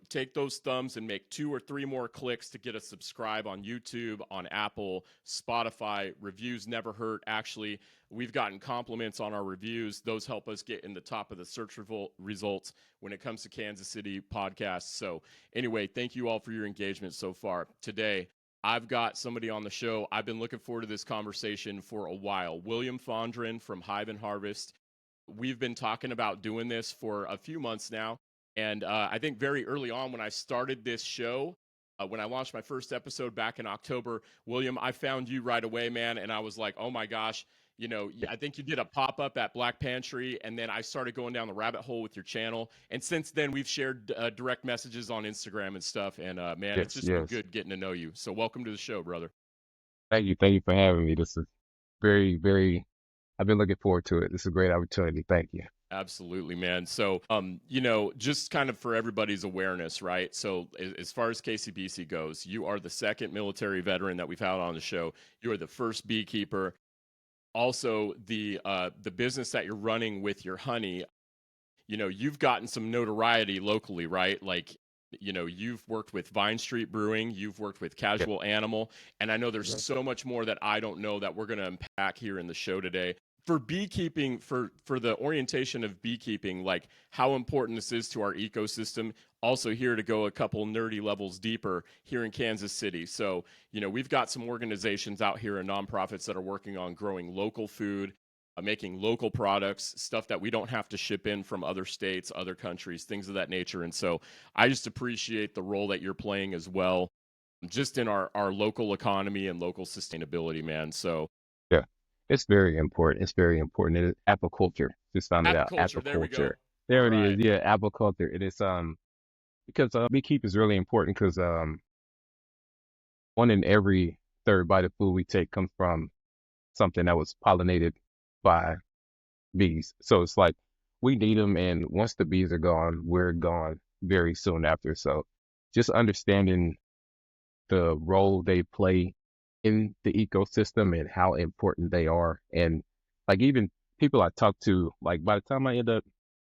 take those thumbs and make 2 or 3 more clicks to get a subscribe on YouTube, on Apple, Spotify. Reviews never hurt. Actually, we've gotten compliments on our reviews. Those help us get in the top of the search results when it comes to Kansas City podcasts. So anyway, thank you all for your engagement so far. Today, I've got somebody on the show. I've been looking forward to this conversation for a while. William Fondren from Hive+Harvest. We've been talking about doing this for a few months now. And I think very early on when I started this show, when I launched my first episode back in October, William, I found you right away, man. And I was like, oh my gosh, I think you did a pop-up at Black Pantry. And then I started going down the rabbit hole with your channel. And since then, we've shared direct messages on Instagram and stuff. And man, it's Yes, just been yes. good getting to know you. So welcome to the show, brother. Thank you. Thank you for having me. This is very, very, I've been looking forward to it. This is a great opportunity. Thank you. Absolutely, man. So, just kind of for everybody's awareness, right? So, as far as KCBC goes, you are the second military veteran that we've had on the show. You are the first beekeeper. Also, the business that you're running with your honey, you've gotten some notoriety locally, right? Like, you've worked with Vine Street Brewing, you've worked with Yeah. Casual Animal, and I know there's so much more that I don't know that we're going to unpack here in the show today. For beekeeping, for the orientation of beekeeping, like how important this is to our ecosystem. Also here to go a couple nerdy levels deeper here in Kansas City. So, we've got some organizations out here and nonprofits that are working on growing local food, making local products, stuff that we don't have to ship in from other states, other countries, things of that nature. And so I just appreciate the role that you're playing as well, just in our local economy and local sustainability, man. So Yeah. It's very important. It's very important. It is apiculture. Just found it out. apiculture, there we go. Apiculture. All There it is. right. Yeah, apiculture. It is because beekeeping is really important because one in every third bite of food we take comes from something that was pollinated by bees. So it's like we need them, and once the bees are gone, we're gone very soon after. So just understanding the role they play in the ecosystem and how important they are. And like even people I talk to, like by the time I end up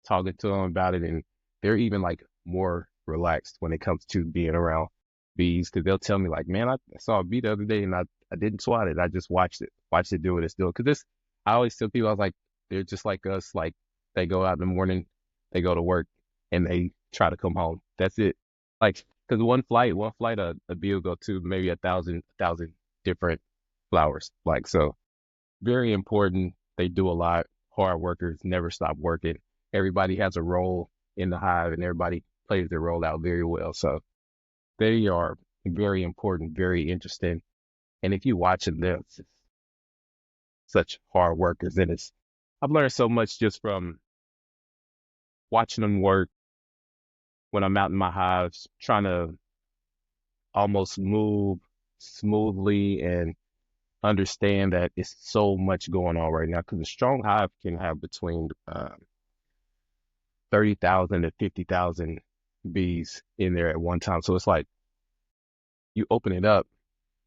talking to them about it, and they're even like more relaxed when it comes to being around bees, because they'll tell me like, man, I saw a bee the other day and I didn't swat it. I just watched it do what it's doing. Because this, I always tell people, I was like, they're just like us. Like they go out in the morning, they go to work, and they try to come home. That's it. Like, because one flight, a bee will go to maybe a thousand different flowers. Like, so very important. They do a lot. Hard workers never stop working. Everybody has a role in the hive and everybody plays their role out very well. So they are very important, very interesting. And if you watching them, it's such hard workers. And I've learned so much just from watching them work when I'm out in my hives, trying to almost move smoothly and understand that it's so much going on right now because a strong hive can have between 30,000 to 50,000 bees in there at one time. So it's like you open it up,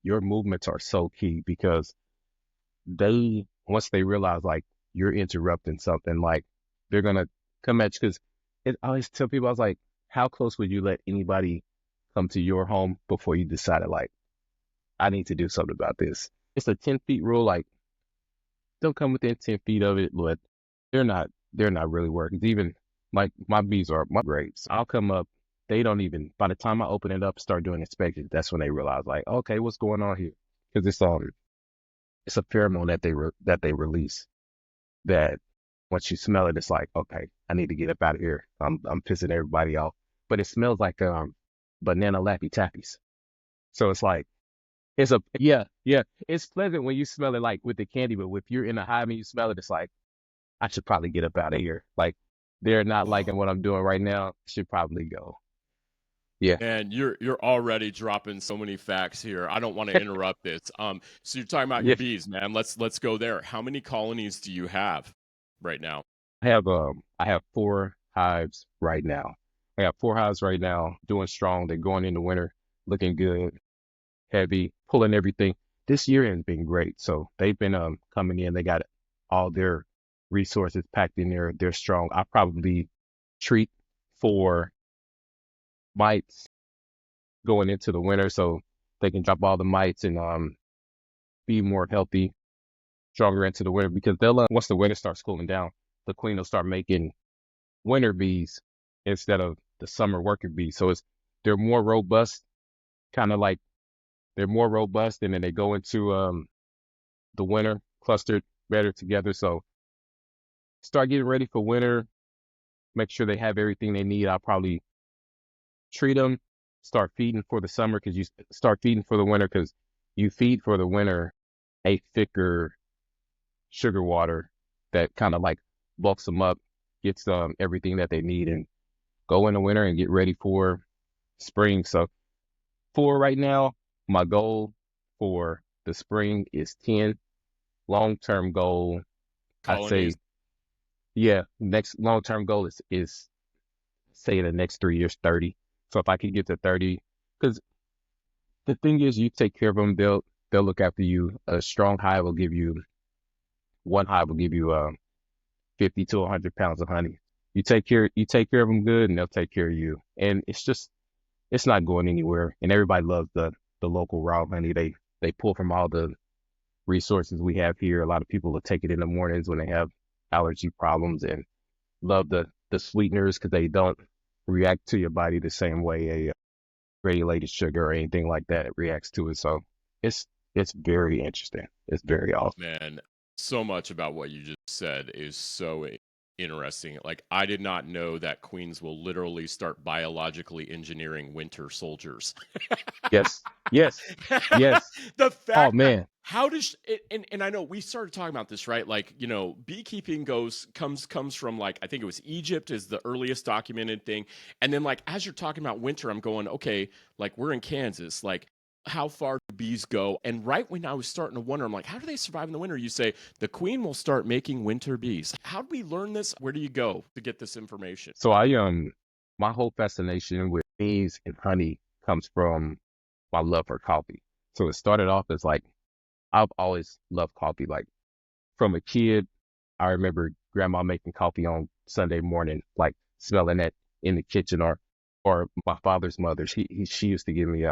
your movements are so key because once they realize like you're interrupting something, like they're going to come at you. Because I always tell people, I was like, how close would you let anybody come to your home before you decided like, I need to do something about this? It's a 10 feet rule. Like don't come within 10 feet of it, but they're not really working. Even like my bees are my grapes. I'll come up. They don't even, by the time I open it up, start doing inspections, that's when they realize like, okay, what's going on here? Because it's a pheromone that they release that once you smell it, it's like, okay, I need to get up out of here. I'm pissing everybody off. But it smells like banana lappy tappies. So it's like yeah. It's pleasant when you smell it like with the candy, but if you're in a hive and you smell it, it's like I should probably get up out of here. Like they're not liking what I'm doing right now. Should probably go. Yeah. Man, you're already dropping so many facts here. I don't want to interrupt this. So you're talking about your Yeah. bees, man. Let's go there. How many colonies do you have right now? I have 4 hives right now. I have 4 hives right now, doing strong. They're going into winter, looking good, heavy, pulling everything. This year has been great. So they've been coming in. They got all their resources packed in there. They're strong. I probably treat for mites going into the winter, so they can drop all the mites and be more healthy, stronger into the winter. Because they'll once the winter starts cooling down, the queen will start making winter bees instead of the summer worker bees. So they're more robust, kind of like they're more robust, and then they go into the winter clustered better together. So start getting ready for winter. Make sure they have everything they need. I'll probably treat them, start feeding for the summer because you start feeding for the winter because you feed for the winter a thicker sugar water that kind of like bulks them up, gets everything that they need, and go in the winter and get ready for spring. So for right now, my goal for the spring is 10. Long-term goal, I Colonies. say, yeah, next long-term goal is say in the next 3 years, 30. So if I could get to 30, because the thing is, you take care of them, they'll look after you. A strong hive will give you one hive will give you 50 to 100 pounds of honey. You take care of them good, and they'll take care of you. And it's not going anywhere. And everybody loves the local raw honey. They pull from all the resources we have here. A lot of people will take it in the mornings when they have allergy problems and love the sweeteners because they don't react to your body the same way a granulated sugar or anything like that reacts to it. So it's it's very interesting. It's very awesome. Man, so much about what you just said is so interesting. Like, I did not know that queens will literally start biologically engineering winter soldiers. Yes, yes, yes. The Oh fact that man, how does it, and I know we started talking about this, right? Like, beekeeping comes from, like, I think it was Egypt is the earliest documented thing. And then, like, as you're talking about winter, I'm going, okay, like, we're in Kansas, like, how far do bees go? And right when I was starting to wonder, I'm like, how do they survive in the winter? You say the queen will start making winter bees. How do we learn this? Where do you go to get this information? so my whole fascination with bees and honey comes from my love for coffee. So it started off as like I've always loved coffee. Like from a kid, I remember grandma making coffee on Sunday morning, like smelling it in the kitchen, or my father's mother. She used to give me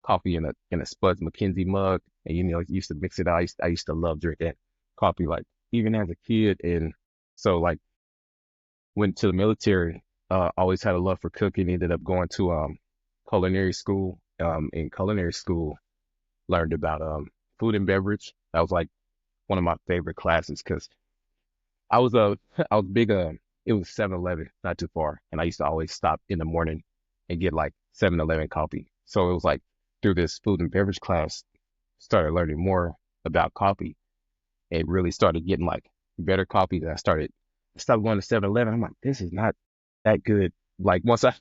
coffee in a Spuds McKenzie mug, and used to mix it out. I used to love drinking coffee, like even as a kid, and so like went to the military. Always had a love for cooking. Ended up going to culinary school. In culinary school, learned about food and beverage. That was like one of my favorite classes because I was I was big. It was 7-Eleven, not too far, and I used to always stop in the morning and get like 7-Eleven coffee. So it was like through this food and beverage class, started learning more about coffee and really started getting like better coffee. And I stopped going to 7-Eleven. I'm like, this is not that good. Like once I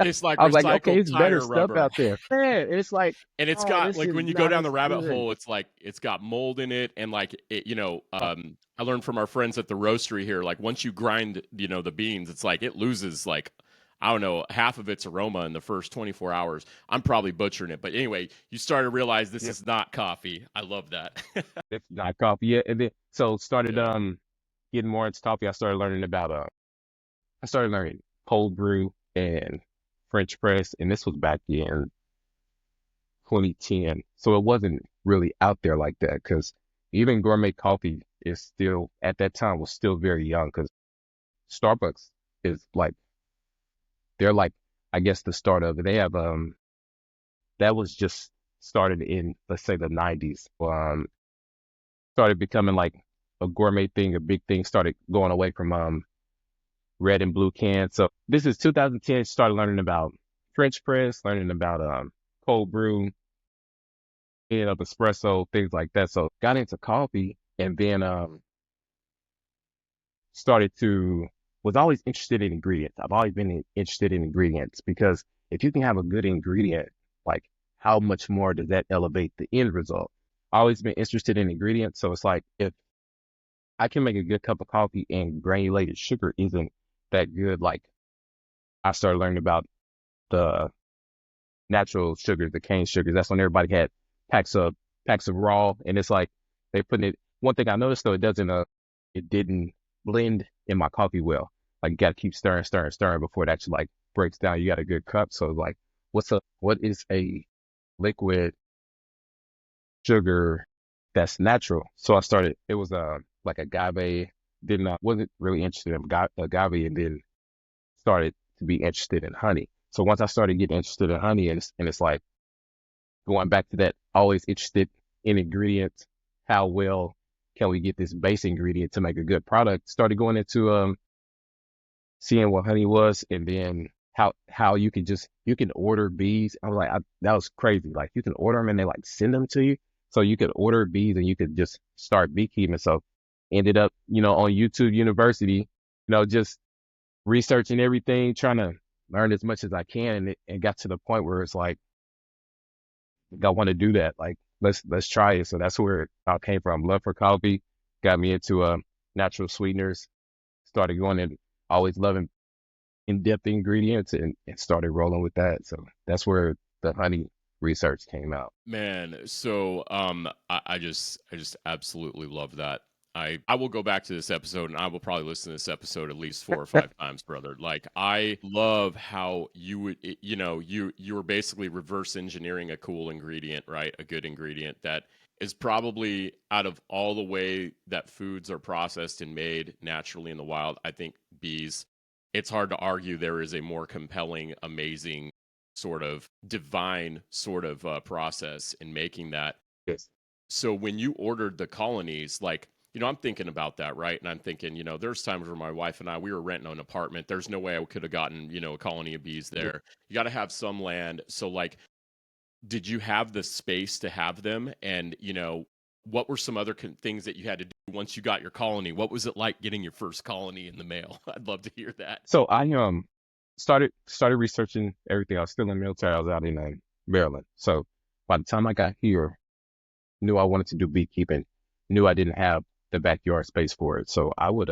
It's like I was like, okay, recycled it's better tire stuff rubber. out there. Man, it's like, And it's oh, got, this like, is when you go not down the as rabbit good. hole, it's like it's got mold in it, and like it, Oh, I learned from our friends at the roastery here, like once you grind, the beans, it's like it loses, like, I don't know, half of its aroma in the first 24 hours. I'm probably butchering it, but anyway, you start to realize this yeah, is not coffee. I love that. it's not coffee yet. And then so started Yeah. getting more into coffee. I started learning cold brew and French press, and this was back in 2010. So it wasn't really out there like that because even gourmet coffee is still at that time was still very young because Starbucks is like they're like I guess the start of it. They have that was just started in let's say the 90s. Started becoming like a gourmet thing, a big thing. Started going away from red and blue cans. So this is 2010. Started learning about French press, learning about cold brew, of espresso, things like that. So got into coffee and then started to was always interested in ingredients. I've always been interested in ingredients because if you can have a good ingredient, like how much more does that elevate the end result? Always been interested in ingredients. So it's like if I can make a good cup of coffee and granulated sugar isn't that good, like I started learning about the natural sugars, the cane sugars. That's when everybody had packs of packs of raw, and it's like they putting it. One thing I noticed though, it didn't blend in my coffee well. Like you got to keep stirring, stirring, stirring before it actually like breaks down. You got a good cup. So like, what is a liquid sugar that's natural? So I started, it was like agave, wasn't really interested in agave, and then started to be interested in honey. So once I started getting interested in honey, and it's like going back to that, always interested in ingredients, how well can we get this base ingredient to make a good product? Started going into seeing what honey was, and then how you can order bees. I was like, that was crazy. Like you can order them and they like send them to you. So you could order bees and you could just start beekeeping. So ended up, on YouTube University, just researching everything, trying to learn as much as I can, and got to the point where it's like, I want to do that. Like, let's try it. So that's where it all came from. Love for coffee got me into natural sweeteners. Started going and always loving in-depth ingredients, and started rolling with that. So that's where the honey research came out. Man, so I just absolutely love that. I will go back to this episode and I will probably listen to this episode at least 4 or 5 times, brother. Like I love how you would you were basically reverse engineering a cool ingredient, right? A good ingredient that is probably, out of all the way that foods are processed and made naturally in the wild, I think bees, it's hard to argue there is a more compelling, amazing, sort of divine sort of process in making that. Yes. So when you ordered the colonies, like, I'm thinking about that, right? And I'm thinking, there's times where my wife and I, we were renting an apartment. There's no way I could have gotten, a colony of bees there. You got to have some land. So like, did you have the space to have them? And, what were some other things that you had to do once you got your colony? What was it like getting your first colony in the mail? I'd love to hear that. So I started researching everything. I was still in the military. I was out in Maryland. So by the time I got here, knew I wanted to do beekeeping, knew I didn't have the backyard space for it. So I would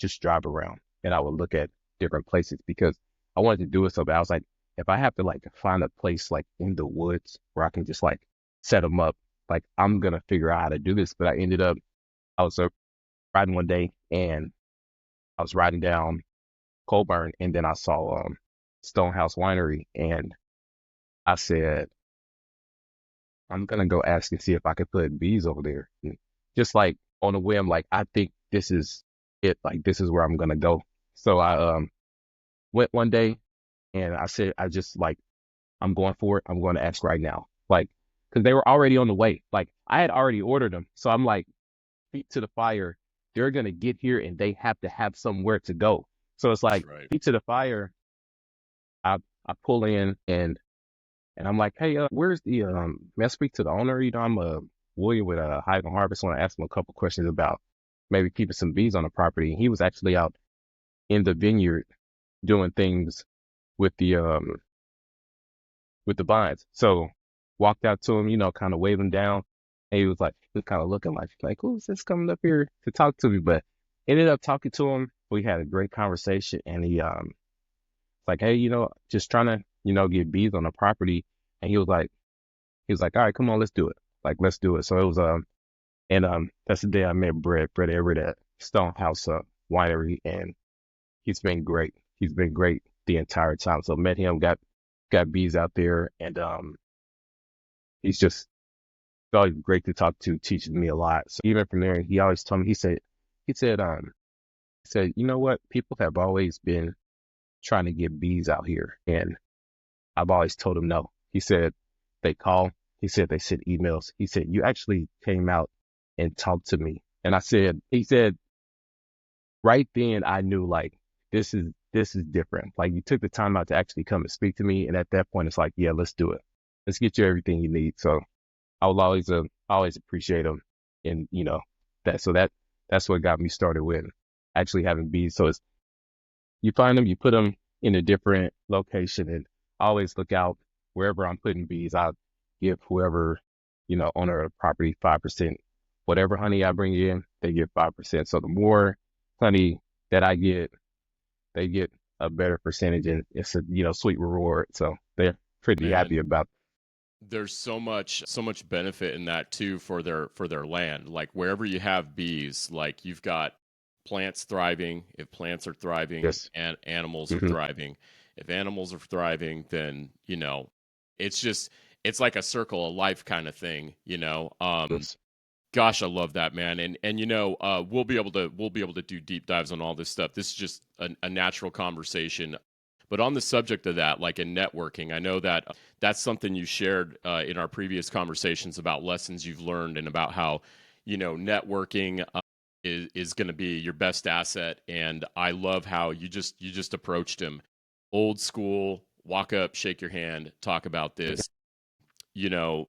just drive around and I would look at different places because I wanted to do it so bad. I was like, if I have to like find a place like in the woods where I can just like set them up, like I'm gonna figure out how to do this. But I was riding one day and I was riding down Colburn, and then I saw Stonehouse Winery, and I said, I'm gonna go ask and see if I could put bees over there. And just like on a whim, like I think this is it, like this is where I'm gonna go. So I went one day and I said, I just like, I'm going for it. I'm going to ask right now. Like, because they were already on the way. Like I had already ordered them. So I'm like, feet to the fire. They're gonna get here and they have to have somewhere to go. So it's That's like right. feet to the fire. I pull in and I'm like, hey, where's the may I speak to the owner? I'm William with Hive+Harvest. Want to ask him a couple questions about maybe keeping some bees on the property. He was actually out in the vineyard doing things with the vines. So walked out to him, kind of waving down. And he was kind of looking like, who's this coming up here to talk to me? But ended up talking to him. We had a great conversation, and he like, hey, just trying to, get bees on the property. And he was like, all right, come on, let's do it. Like, let's do it. So it was and that's the day I met Brett Everett at Stonehouse Winery, and he's been great. He's been great the entire time. So met him, got bees out there, and he's just always great to talk to, teaches me a lot. So even from there, he always told me, he said, you know what? People have always been trying to get bees out here, and I've always told him no. He said they call. He said they send emails. He said you actually came out and talked to me, and he said right then I knew like this is different. Like you took the time out to actually come and speak to me, and at that point it's like, yeah, let's do it. Let's get you everything you need. So I will always appreciate him, and that's what got me started with actually having bees. So it's, you find them, you put them in a different location, and always look out wherever I'm putting bees. I'll give whoever, owner of the property 5%. Whatever honey I bring in, they get 5%. So the more honey that I get, they get a better percentage, and it's a, sweet reward. So they're pretty Man, happy about there's so much benefit in that too for their land. Like wherever you have bees, like you've got plants thriving. If plants are thriving, this. and animals are Hmm. thriving. If animals are thriving, then, it's like a circle of life kind of thing, Yes. Gosh, I love that, man. And we'll be able to do deep dives on all this stuff. This is just a natural conversation. But on the subject of that, like in networking, I know that that's something you shared in our previous conversations about lessons you've learned and about how, networking is going to be your best asset. And I love how you just approached him, old school, walk up, shake your hand, talk about this. you know,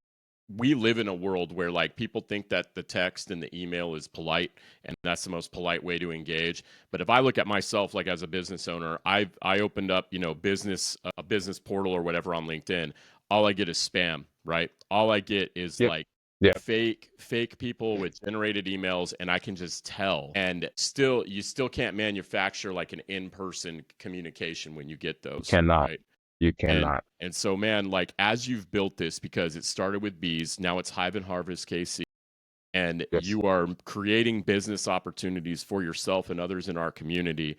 we live in a world where like people think that the text and the email is polite and that's the most polite way to engage. But if I look at myself like as a business owner, I opened up, a business portal or whatever on LinkedIn. All I get is spam, right? All I get is Yep. like Yeah. fake people with generated emails, and I can just tell. And still you still can't manufacture like an in-person communication when you get You those, cannot. right? You And cannot. and so, man, like as you've built this, because it started with bees, now it's Hive+Harvest KC, and Yes. you are creating business opportunities for yourself and others in our community.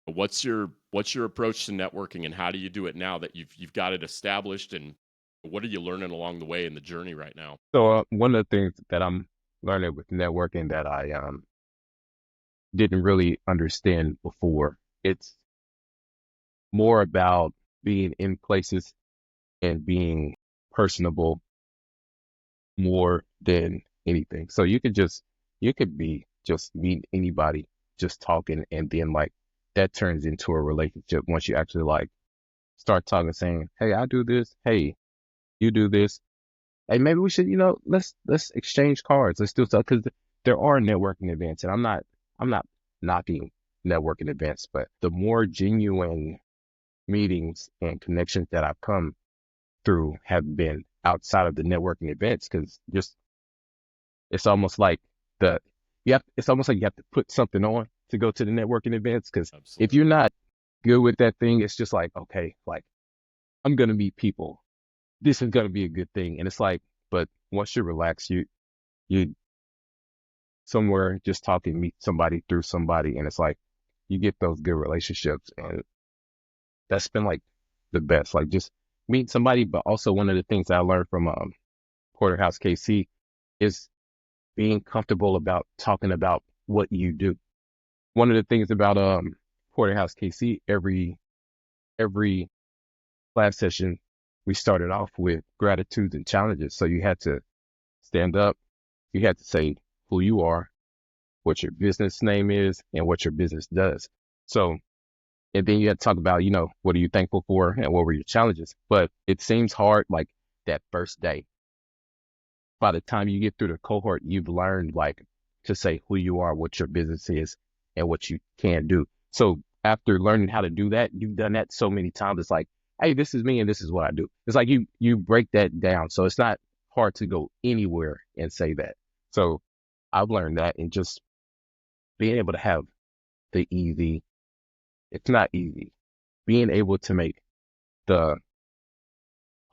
What's your approach to networking, and how do you do it now that you've got it established? And what are you learning along the way in the journey right now? So one of the things that I'm learning with networking that I didn't really understand before, it's more about being in places and being personable more than anything. So you could be just meeting anybody, just talking, and then like that turns into a relationship once you actually like start talking, saying, "Hey, I do this. Hey, you do this. Hey, maybe we should, let's exchange cards. Let's do stuff." Because there are networking events, and I'm not knocking networking events, but the more genuine meetings and connections that I've come through have been outside of the networking events, because just it's almost like it's almost like you have to put something on to go to the networking events. Because if you're Absolutely. not good with that thing, it's just like, okay, like I'm gonna meet people. This is gonna be a good thing. And it's like, but once you relax, you somewhere just talking, meet somebody through somebody, and it's like you get those good relationships, and that's been like the best. Like just meet somebody, but also one of the things I learned from Porterhouse KC is being comfortable about talking about what you do. One of the things about Porterhouse KC, every class session we started off with gratitudes and challenges. So you had to stand up, you had to say who you are, what your business name is, and what your business does. So, and then you had to talk about, what are you thankful for and what were your challenges. But it seems hard like that first day. By the time you get through the cohort, you've learned like to say who you are, what your business is, and what you can do. So after learning how to do that, you've done that so many times. It's like, hey, this is me and this is what I do. It's like you break that down. So it's not hard to go anywhere and say that. So I've learned that, and just being able to have the easy, it's not easy. Being able to make the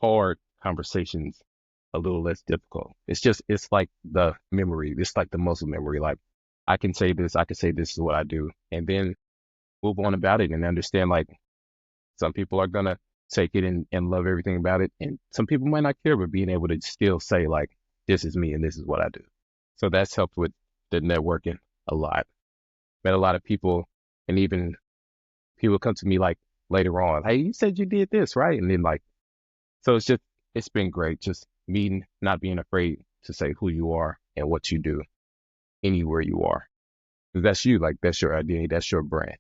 hard conversations a little less difficult. It's like the memory. It's like the muscle memory. Like I can say this, I can say this is what I do, and then move on about it and understand like some people are gonna take it and love everything about it, and some people might not care, but being able to still say like, this is me and this is what I do. So that's helped with the networking a lot. Met a lot of people, and even people come to me like later on, hey, you said you did this, right? And then like, so it's been great just meeting, not being afraid to say who you are and what you do anywhere you are. 'Cause that's you, like that's your identity, that's your brand.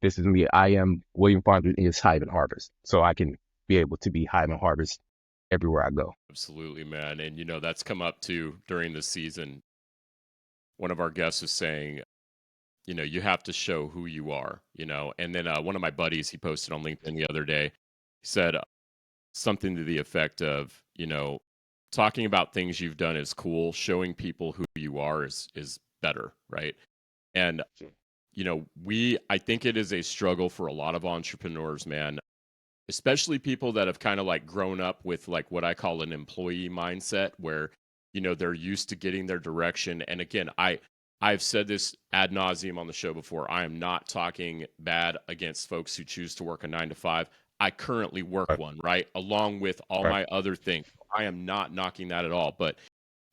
This is me. I am William Fondren is Hive+Harvest. So I can be able to be Hive+Harvest everywhere I go. Absolutely, man. And that's come up too during the season. One of our guests was saying, you have to show who you are, And then one of my buddies, he posted on LinkedIn the other day, he said something to the effect of, talking about things you've done is cool. Showing people who you are is better, right? And I think it is a struggle for a lot of entrepreneurs, man, especially people that have kind of like grown up with like what I call an employee mindset where, they're used to getting their direction. And again, I've said this ad nauseum on the show before. I am not talking bad against folks who choose to work a 9 to 5. I currently work Right. one, right? Along with all Right. my other things. I am not knocking that at all, but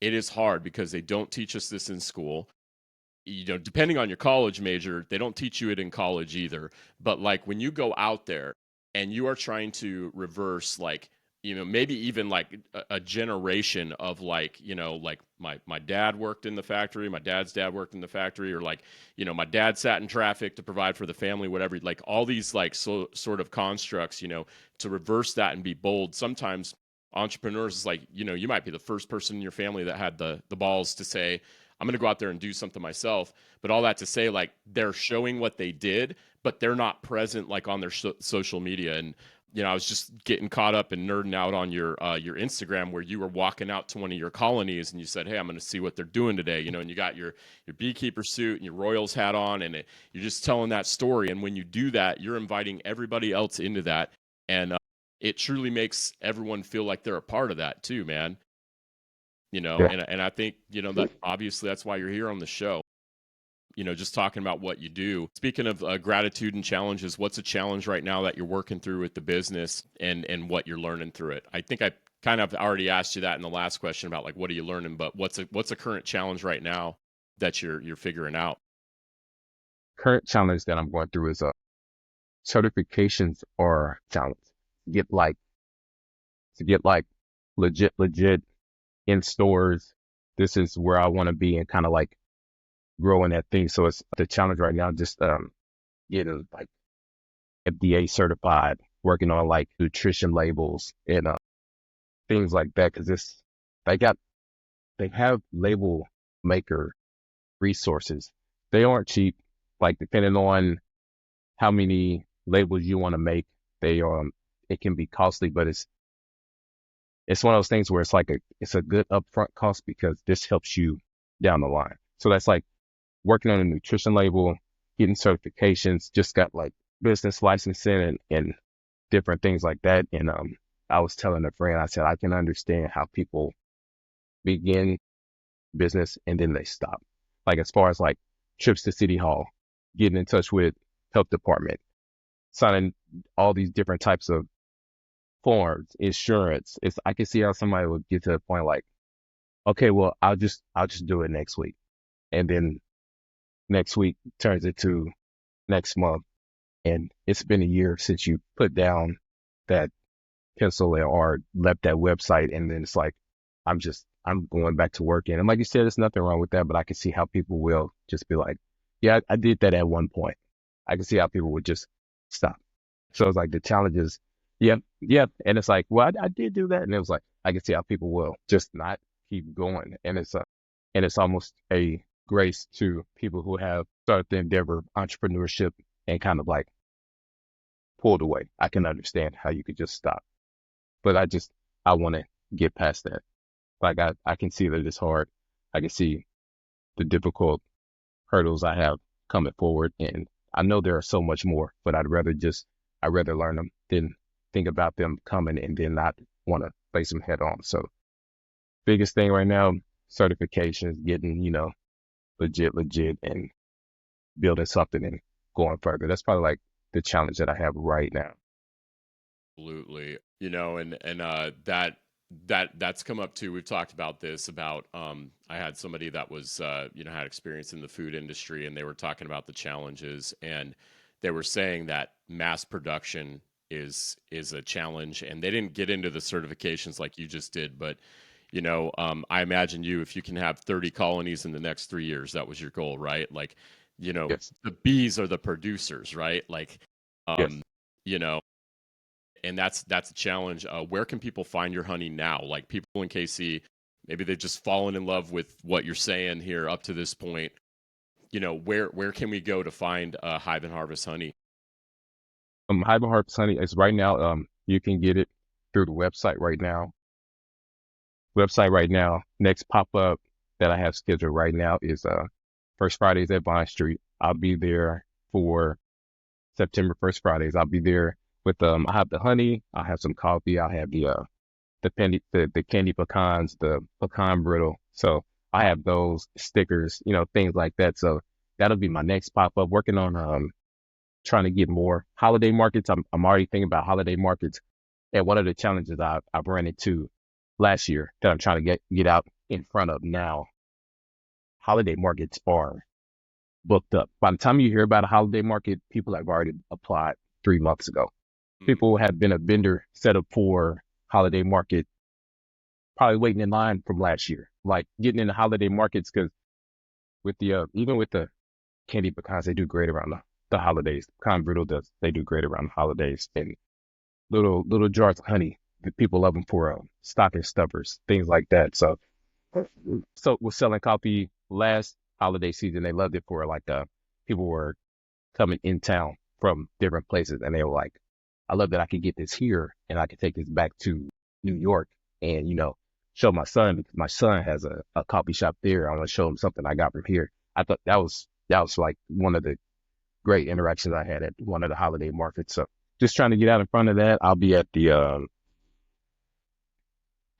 it is hard because they don't teach us this in school. Depending on your college major, they don't teach you it in college either. But like when you go out there and you are trying to reverse, like, maybe even like a generation of, like, like my dad worked in the factory, my dad's dad worked in the factory, or like, my dad sat in traffic to provide for the family, whatever, like all these like sort of constructs, to reverse that and be bold. Sometimes entrepreneurs is like, you might be the first person in your family that had the balls to say, I'm going to go out there and do something myself. But all that to say, like, they're showing what they did, but they're not present like on their social media. And I was just getting caught up and nerding out on your Instagram, where you were walking out to one of your colonies and you said, "Hey, I'm going to see what they're doing today." And you got your beekeeper suit and your Royals hat on, and you're just telling that story. And when you do that, you're inviting everybody else into that, and it truly makes everyone feel like they're a part of that too, man. Yeah. And I think, that obviously that's why you're here on the show, just talking about what you do. Speaking of gratitude and challenges, what's a challenge right now that you're working through with the business, and what you're learning through it? I think I kind of already asked you that in the last question about like, what are you learning, but what's a current challenge right now that you're figuring out? Current challenge that I'm going through is certifications are a challenge. Get like to get like legit in stores. This is where I want to be, and kind of like growing that thing. So it's the challenge right now, just getting like FDA certified, working on like nutrition labels and things like that. Cause they got, they have label maker resources. They aren't cheap. Like depending on how many labels you want to make, they it can be costly, but it's one of those things where it's like it's a good upfront cost because this helps you down the line. So that's like working on a nutrition label, getting certifications, just got like business licensing and different things like that. And I was telling a friend, I said, I can understand how people begin business and then they stop. Like as far as like trips to City Hall, getting in touch with health department, signing all these different types of forms, insurance. I can see how somebody would get to the point like, okay, well, I'll just do it next week. And then next week turns into next month. And it's been a year since you put down that pencil or left that website. And then it's like, I'm going back to work. And like you said, there's nothing wrong with that, but I can see how people will just be like, yeah, I did that at one point. I can see how people would just stop. So it's like the challenge is, yep, yep. And it's like, well, I did do that. And it was like, I can see how people will just not keep going. And it's almost a grace to people who have started the endeavor, entrepreneurship, and kind of like pulled away. I can understand how you could just stop, but I want to get past that. Like I can see that it's hard. I can see the difficult hurdles I have coming forward, and I know there are so much more, but I'd rather learn them than think about them coming and then not want to face them head on. So biggest thing right now, certifications, getting, legit and building something and going further. That's probably like the challenge that I have right now. Absolutely. And that's come up too. We've talked about this about I had somebody that was had experience in the food industry, and they were talking about the challenges, and they were saying that mass production is a challenge, and they didn't get into the certifications like you just did, but I imagine if you can have 30 colonies in the next 3 years, that was your goal, right? Like, Yes, the bees are the producers, right? Like, yes. um, you know, and that's a challenge. Where can people find your honey now? Like people in KC, maybe they've just fallen in love with what you're saying here up to this point. Where can we go to find Hive+Harvest honey? Hive+Harvest honey is right now. You can get it through the website right now. Next pop up that I have scheduled right now is First Fridays at Vine Street. I'll be there for September First Fridays. I'll be there with I have the honey, I'll have some coffee, I'll have the candy pecans, the pecan brittle. So I have those stickers, things like that. So that'll be my next pop up. Working on trying to get more holiday markets. I'm already thinking about holiday markets. And one of the challenges I've ran into last year that I'm trying to get out in front of now, holiday markets are booked up. By the time you hear about a holiday market, people have already applied 3 months ago. Mm, People have been a vendor set up for holiday market, probably waiting in line from last year, like getting in the holiday markets because with the even with the candy pecans, they do great around the holidays. Pecan brittle does they do great around the holidays, and little jars of honey. The people love them for stocking stuffers, things like that. So we're selling coffee last holiday season. They loved it for like people were coming in town from different places, and they were like, "I love that I could get this here, and I could take this back to New York, and show my son because my son has a coffee shop there. I want to show him something I got from here." I thought that was like one of the great interactions I had at one of the holiday markets. So just trying to get out in front of that. I'll be at the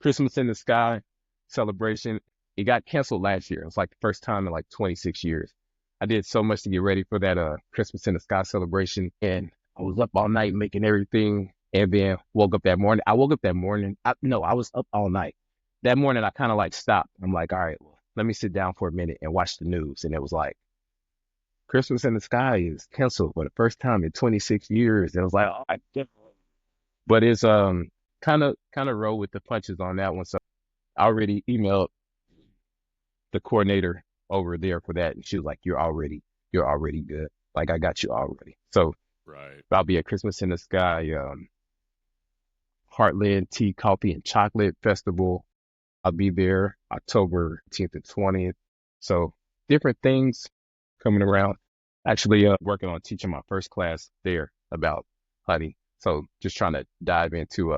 Christmas in the Sky celebration. It got canceled last year. It was like the first time in like 26 years. I did so much to get ready for that Christmas in the Sky celebration, and I was up all night making everything, and then woke up that morning. I woke up that morning. No, I was up all night. That morning, I kind of like stopped. I'm like, all right, well, let me sit down for a minute and watch the news. And it was like, Christmas in the Sky is canceled for the first time in 26 years. And it was like, oh, but it's kind of roll with the punches on that one. So I already emailed the coordinator over there for that, and she was like, "You're already good. Like I got you already." So right. I'll be at Christmas in the Sky, Heartland Tea, Coffee, and Chocolate Festival. I'll be there October 10th and 20th. So different things coming around. Actually, working on teaching my first class there about honey. So just trying to dive into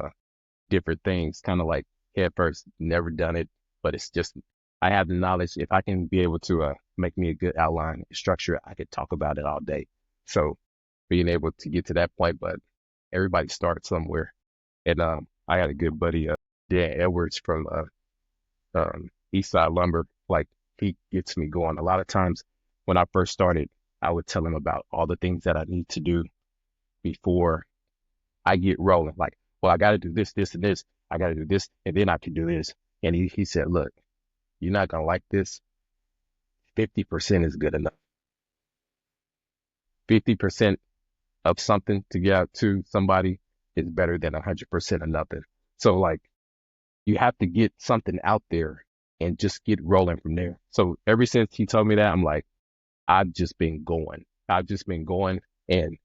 different things, kind of like head first, never done it, but it's just, I have the knowledge. If I can be able to make me a good outline structure, I could talk about it all day. So being able to get to that point, but everybody starts somewhere. And I had a good buddy, Dan Edwards from Eastside Lumber. Like he gets me going. A lot of times when I first started, I would tell him about all the things that I need to do before I get rolling. Like, well, I got to do this, this, and this. I got to do this, and then I can do this. And he said, look, you're not going to like this. 50% is good enough. 50% of something to get out to somebody is better than 100% of nothing. So like you have to get something out there and just get rolling from there. So ever since he told me that, I'm like, I've just been going. I've just been going and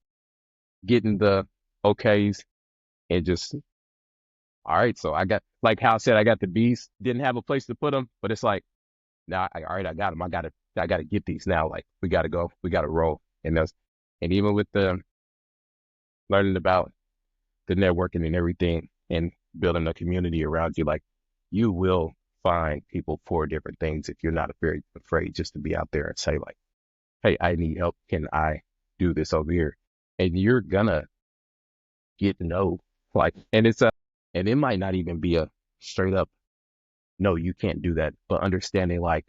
getting the okays and just, all right. So I got, like how I said, I got the bees, didn't have a place to put them, but it's like, now, all right, I got them. I got to get these now. Like we got to go, we got to roll. And even with the learning about the networking and everything and building a community around you, like you will find people for different things if you're not afraid just to be out there and say like, hey, I need help. Can I do this over here? And you're gonna get no, like, and it might not even be a straight up, no, you can't do that. But understanding like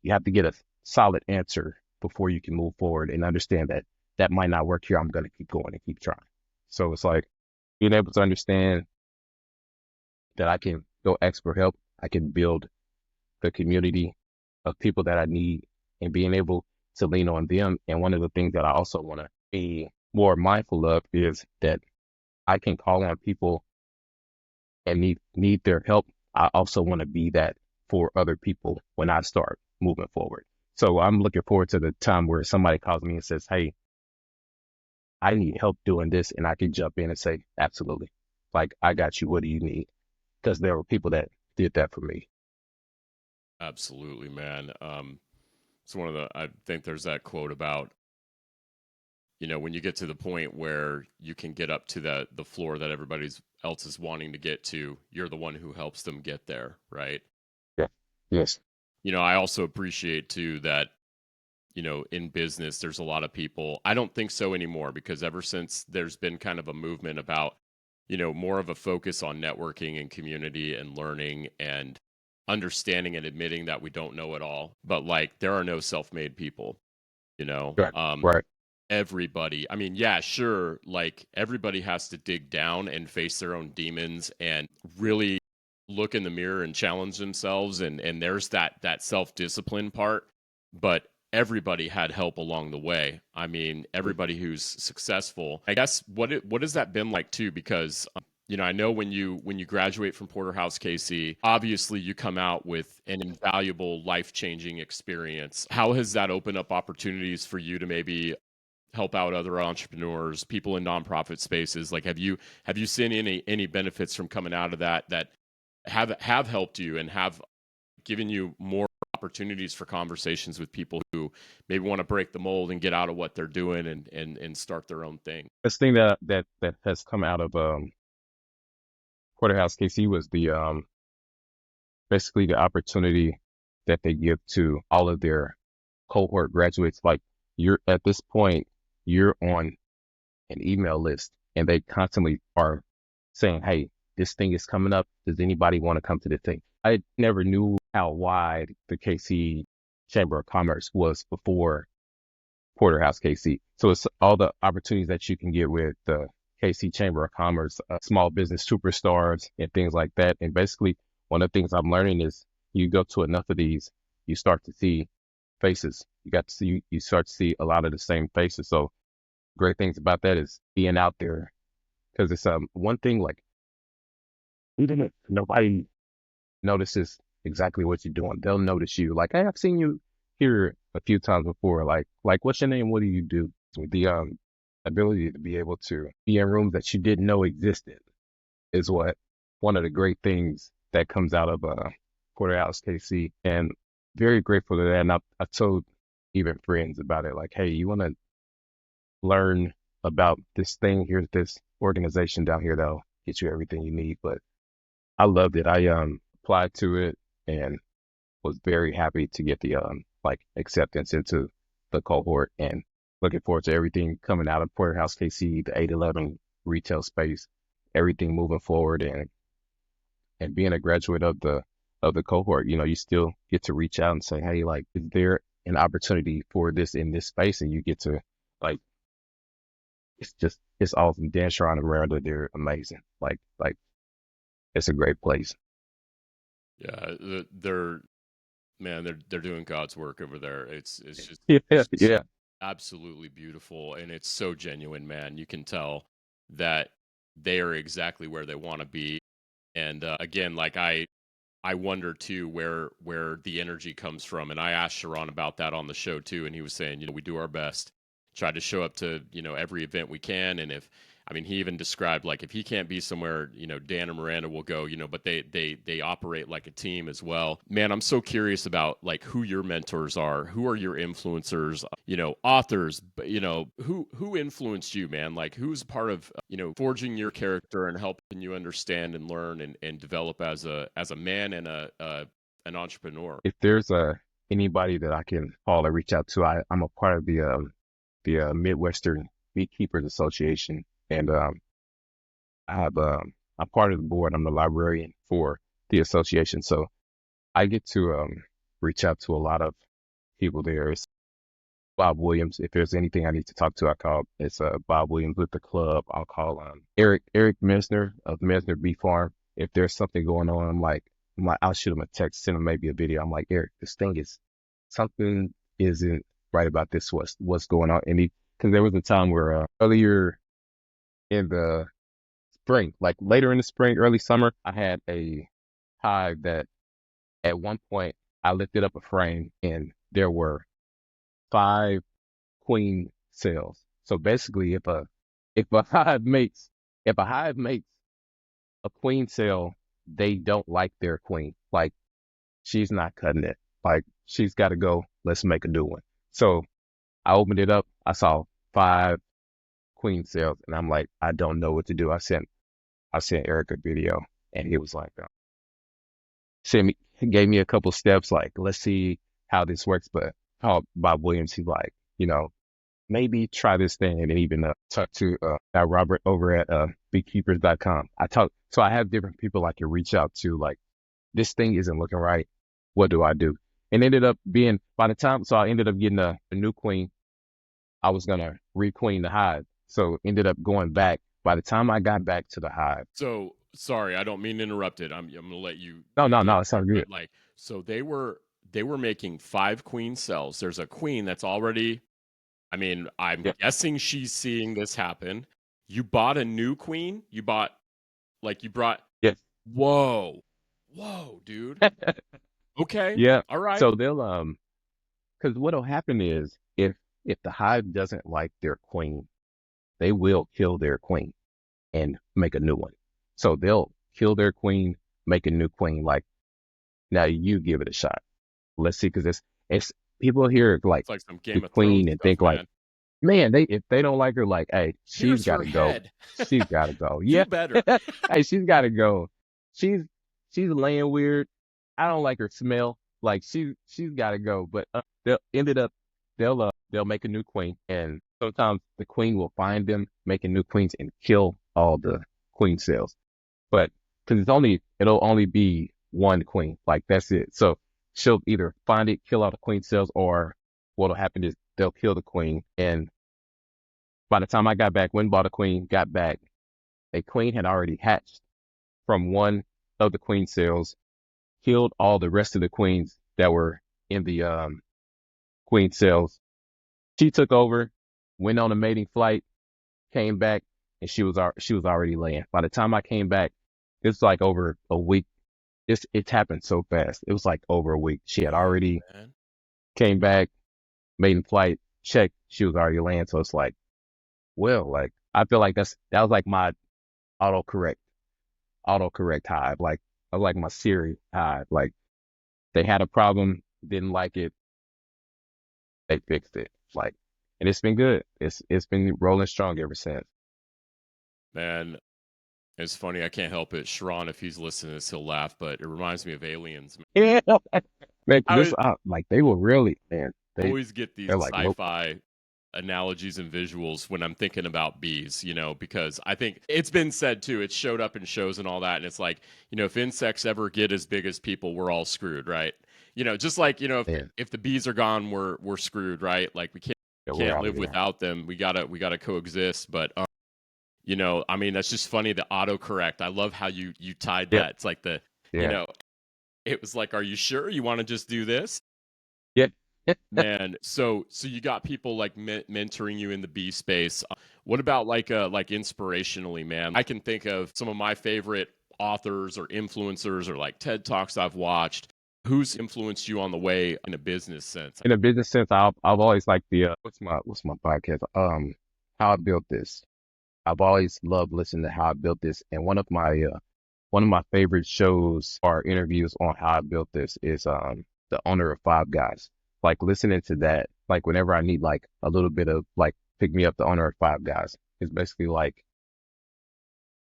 you have to get a solid answer before you can move forward and understand that that might not work here. I'm going to keep going and keep trying. So it's like being able to understand that I can go ask for help. I can build the community of people that I need and being able to lean on them. And one of the things that I also want to be more mindful of is that I can call on people and need their help. I also want to be that for other people when I start moving forward. So I'm looking forward to the time where somebody calls me and says, hey, I need help doing this. And I can jump in and say, absolutely. Like, I got you. What do you need? Because there were people that did that for me. Absolutely, man. It's one of the, I think there's that quote about, when you get to the point where you can get up to the floor that everybody else is wanting to get to, you're the one who helps them get there, right? Yeah. Yes. I also appreciate too that, in business, there's a lot of people. I don't think so anymore because ever since there's been kind of a movement about, more of a focus on networking and community and learning and understanding and admitting that we don't know it all. But like, there are no self-made people, you know. Right. Right. Everybody, I mean, yeah, sure, like everybody has to dig down and face their own demons and really look in the mirror and challenge themselves, and there's that self-discipline part, but everybody had help along the way. I mean, everybody who's successful, I guess. What has that been like too? Because you know, I know when you graduate from Porterhouse KC, obviously you come out with an invaluable life-changing experience. How has that opened up opportunities for you to maybe help out other entrepreneurs, people in nonprofit spaces? Like, have you seen any benefits from coming out of that have helped you and have given you more opportunities for conversations with people who maybe want to break the mold and get out of what they're doing and start their own thing? This thing that has come out of Porterhouse KC was the basically the opportunity that they give to all of their cohort graduates. Like, you're at this point, you're on an email list, and they constantly are saying, "Hey, this thing is coming up. Does anybody want to come to this thing?" I never knew how wide the KC Chamber of Commerce was before Porterhouse KC. So it's all the opportunities that you can get with the KC Chamber of Commerce, small business superstars and things like that. And basically, one of the things I'm learning is you go to enough of these, you start to see faces. You start to see a lot of the same faces. So great things about that is being out there, because it's one thing, like, even if nobody notices exactly what you're doing, they'll notice you. Like, "Hey, I've seen you here a few times before. Like, what's your name? What do you do?" With the ability to be able to be in rooms that you didn't know existed is what one of the great things that comes out of Porterhouse KC, and very grateful to that. And I told even friends about it, like, "Hey, you want to learn about this thing? Here's this organization down here that'll get you everything you need." But I loved it. I applied to it and was very happy to get the like acceptance into the cohort, and looking forward to everything coming out of Porterhouse KC, the 811 retail space, everything moving forward, and being a graduate of the cohort. You know, you still get to reach out and say, "Hey, like, is there an opportunity for this in this space?" And you get to, like, it's awesome. Dan Sharon and Miranda, they're amazing. Like it's a great place. Yeah, they're man, they're doing God's work over there. It's just Yeah, it's just yeah. absolutely beautiful, and it's so genuine, man. You can tell that they are exactly where they want to be. And again, like, I wonder too where the energy comes from. And I asked Sharon about that on the show too, and he was saying, you know, we do our best, try to show up to, you know, every event we can. And if, I mean, he even described, like, if he can't be somewhere, you know, Dan and Miranda will go, you know, but they operate like a team as well. Man, I'm so curious about, like, who your mentors are, who are your influencers, you know, authors, but, you know, who influenced you, man? Like, who's part of, you know, forging your character and helping you understand and learn and develop as a man and an entrepreneur? If there's anybody that I can call or reach out to, I'm a part of the Midwestern Beekeepers Association, and I'm part of the board. I'm the librarian for the association, so I get to reach out to a lot of people there. It's Bob Williams. If there's anything I need to talk to, I call. It's Bob Williams with the club. I'll call Eric Mesner of Mesner Bee Farm. If there's something going on, I'll shoot him a text, send him maybe a video. I'm like, "Eric, this thing is something isn't right about this. What's going on?" And because there was a time where earlier in the spring, like later in the spring, early summer, I had a hive that at one point I lifted up a frame and there were 5 queen cells. So basically, if a hive mates a queen cell, they don't like their queen. Like, she's not cutting it. Like, she's got to go. Let's make a new one. So I opened it up. I saw 5 queen cells, and I'm like, I don't know what to do. I sent Eric a video, and he was like, gave me a couple steps, like, let's see how this works. But called Bob Williams. He's like, you know, maybe try this thing, and then even talk to Robert over at beekeepers.com. So I have different people I can reach out to, like, this thing isn't looking right. What do I do? And ended up being, by the time, so I ended up getting a new queen. I was going to requeen the hive. So ended up going back. By the time I got back to the hive. So sorry, I don't mean to interrupt it. I'm gonna let you No, no, get no, it's all there, good. but like, so they were making 5 queen cells. There's a queen that's already. I mean, I'm Yeah. guessing she's seeing this happen. You bought a new queen. You brought. Yes. Whoa, dude. Okay, Yeah. all right. So they'll, because what'll happen is if the hive doesn't like their queen, they will kill their queen and make a new one. So they'll kill their queen, make a new queen. Like, now you give it a shot. Let's see, because it's people hear like It's like some the Game of Thrones queen and stuff, think like, man. man, if they don't like her, like, hey, she's Here's got her to go. head. She's got to go. Do Yeah. better. Hey, she's got to go. She's she's laying weird. I don't like her smell. Like, she's got to go. But they'll make a new queen, and sometimes the queen will find them, making new queens, and kill all the queen cells. But because it'll only be one queen. Like, that's it. So she'll either find it, kill all the queen cells, or what'll happen is they'll kill the queen. And by the time I got back, when bought a queen, got back, a queen had already hatched from one of the queen cells, killed all the rest of the queens that were in the queen cells. She took over, went on a mating flight, came back, and she was already laying. By the time I came back, it's like over a week. It happened so fast. It was like over a week. She had Dang, already man. came back, maiden flight, checked. She was already laying. So it's like, well, like, I feel like that was like my autocorrect autocorrect hive. Like, I was like my Siri hive. Like, they had a problem, didn't like it, they fixed it. Like, and it's been good. It's been rolling strong ever since. Man, it's funny. I can't help it. Sharon, if he's listening to this, he'll laugh, but it reminds me of Aliens. Yeah, man, I this would like they were really, man. always get these They're like, look, sci-fi analogies and visuals when I'm thinking about bees, because I think it's been said too, it showed up in shows and all that. And it's like, if insects ever get as big as people, we're all screwed, right? Just like, man, if the bees are gone, we're screwed, right? Like we yeah, we're can't out of live there. without them. We gotta coexist. But I mean, that's just funny. The autocorrect. I love how you tied Yeah, that. It's like you yeah, know, it was like, are you sure you want to just do this? yeah. Man, so you got people like mentoring you in the bee space. What about like inspirationally, man? I can think of some of my favorite authors or influencers or like TED Talks I've watched. Who's influenced you on the way in a business sense? In a business sense, I've always liked the what's my podcast? How I Built This. I've always loved listening to How I Built This, and one of my favorite shows or interviews on How I Built This is the owner of Five Guys. Like, listening to that, like, whenever I need like a little bit of like pick me up, the owner of Five Guys is basically like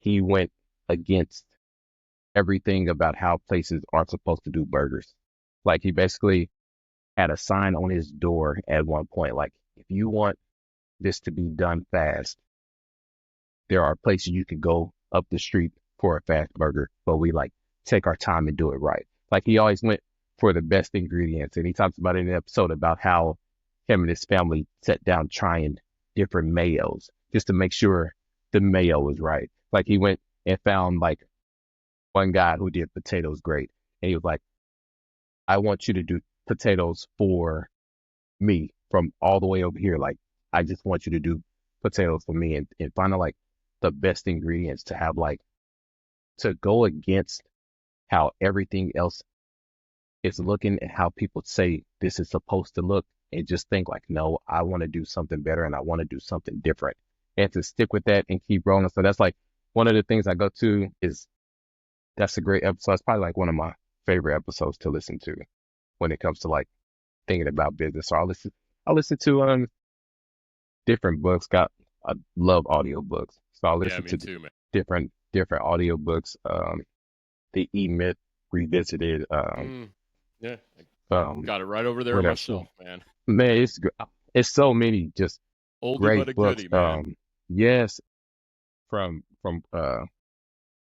he went against everything about how places are supposed to do burgers. Like, he basically had a sign on his door at one point, like, if you want this to be done fast, there are places you can go up the street for a fast burger, but we like take our time and do it right. Like, he always went for the best ingredients. And he talks about it in an episode about how him and his family sat down trying different mayos just to make sure the mayo was right. Like, he went and found like one guy who did potatoes great. And he was like, I want you to do potatoes for me from all the way over here. Like, I just want you to do potatoes for me, and find out like the best ingredients to have, like, to go against how everything else is looking and how people say this is supposed to look, and just think like, no, I want to do something better and I want to do something different, and to stick with that and keep rolling. So that's like one of the things I go to is that's a great episode. It's probably like one of my favorite episodes to listen to when it comes to like thinking about business. So I listen to different books. I love audiobooks. So I Yeah, listen me to too, man. different audiobooks. The E-Myth Revisited. Mm, yeah, I Um, got it right over there what on my else? shelf, man. Man, it's so many just Oldie but great a books. goodie, man. Yes, from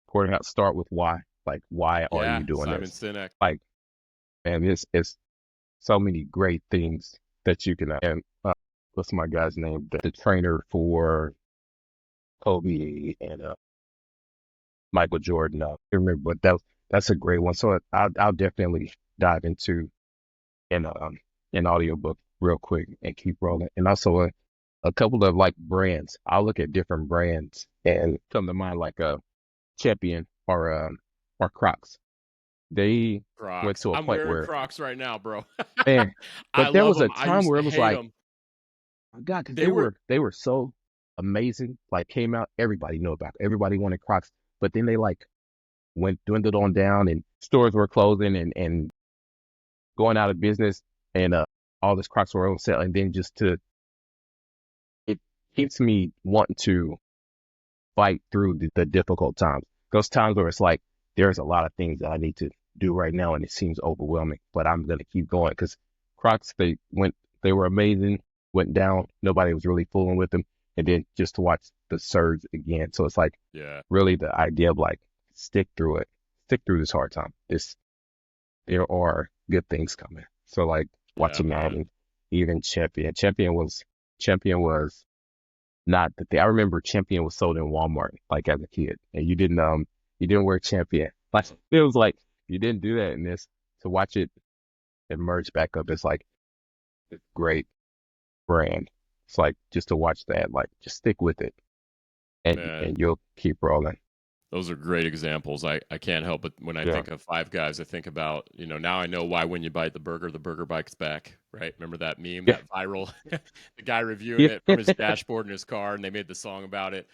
Porter Start with Why. Like, why are Yeah, you doing Simon this? Sinek. Like, and it's so many great things that you can, and what's my guy's name? The trainer for Kobe and Michael Jordan. I remember, but that's a great one. So I'll definitely dive into an audiobook real quick and keep rolling. And also a couple of like brands. I'll look at different brands and come to mind like a Champion or Crocs. They went Crocs. to a I'm point wearing where, Crocs right now, bro. man, I but there love was a them. I time used where to it was hate like, them. oh God, because They were they were so amazing. Like came out, everybody knew about it. Everybody wanted Crocs, but then they like went dwindled on down, and stores were closing and going out of business, and all this Crocs were on sale, and then just to it keeps me wanting to fight through the difficult times. Those times where it's like there's a lot of things that I need to do right now, and it seems overwhelming, but I'm gonna keep going because Crocs they were amazing, went down, nobody was really fooling with them, and then just to watch the surge again. So it's like yeah, really the idea of like stick through it, stick through this hard time. There are good things coming. So like yeah, watching that, man. and even Champion was not the thing. I remember Champion was sold in Walmart like as a kid, and you didn't wear Champion. Like it was like you didn't do that, and this to watch it emerge back up. It's like a great brand. It's like just to watch that, like just stick with it, Man, and you'll keep rolling. those are great examples. I can't help but when I Yeah, think of Five Guys, I think about, now I know why when you bite the burger bites back, right? Remember that meme, yeah, that viral, the guy reviewing yeah. it from his dashboard in his car, and they made the song about it.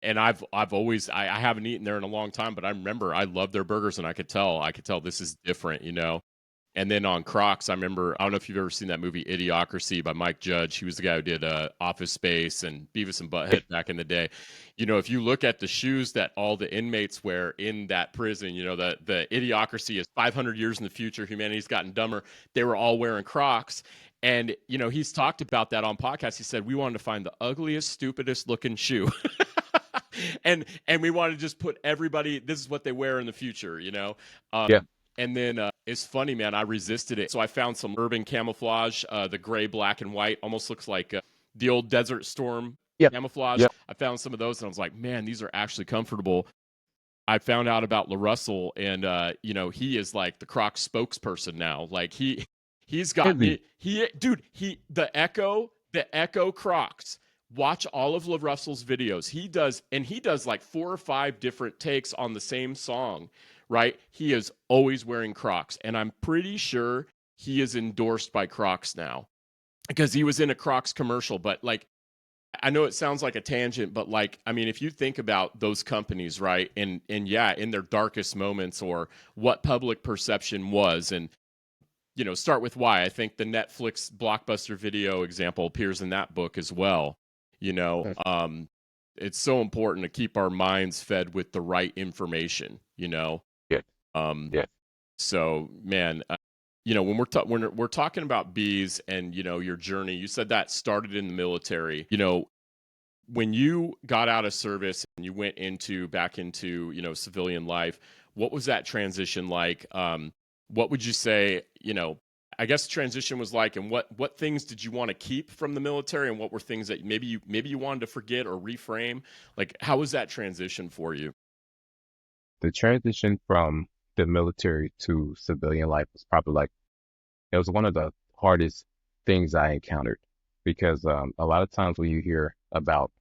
And I've always I haven't eaten there in a long time, but I remember I love their burgers, and I could tell this is different. And then on Crocs, I remember, I don't know if you've ever seen that movie Idiocracy by Mike Judge. He was the guy who did Office Space and Beavis and Butthead back in the day. If you look at the shoes that all the inmates wear in that prison, the Idiocracy is 500 years in the future. Humanity's gotten dumber. They were all wearing Crocs. And, he's talked about that on podcasts. He said, we wanted to find the ugliest, stupidest looking shoe. And we want to just put everybody, this is what they wear in the future. Yeah. And then it's funny, man, I resisted it. So I found some urban camouflage, the gray, black, and white, almost looks like the old Desert Storm Yep. camouflage. Yep. I found some of those, and I was like, man, these are actually comfortable. I found out about LaRussell, and he is like the Crocs spokesperson now. Like he's got Heavy. me. The Echo Crocs. Watch all of LaRussell's videos. He does like 4 or 5 different takes on the same song, right? He is always wearing Crocs, and I'm pretty sure he is endorsed by Crocs now because he was in a Crocs commercial. But like, I know it sounds like a tangent, but like, I mean, if you think about those companies, right, and yeah, in their darkest moments or what public perception was, and start with why. I think the Netflix blockbuster video example appears in that book as well. You know, Mm. um, it's so important to keep our minds fed with the right information. Yeah. Um, Yeah. so man, when we're talking about bees and your journey, you said that started in the military. When you got out of service and you went back into civilian life, what was that transition like? What would you say I guess transition was like, and what things did you want to keep from the military, and what were things that maybe you wanted to forget or reframe? Like, how was that transition for you? The transition from the military to civilian life was probably like it was one of the hardest things I encountered because a lot of times when you hear about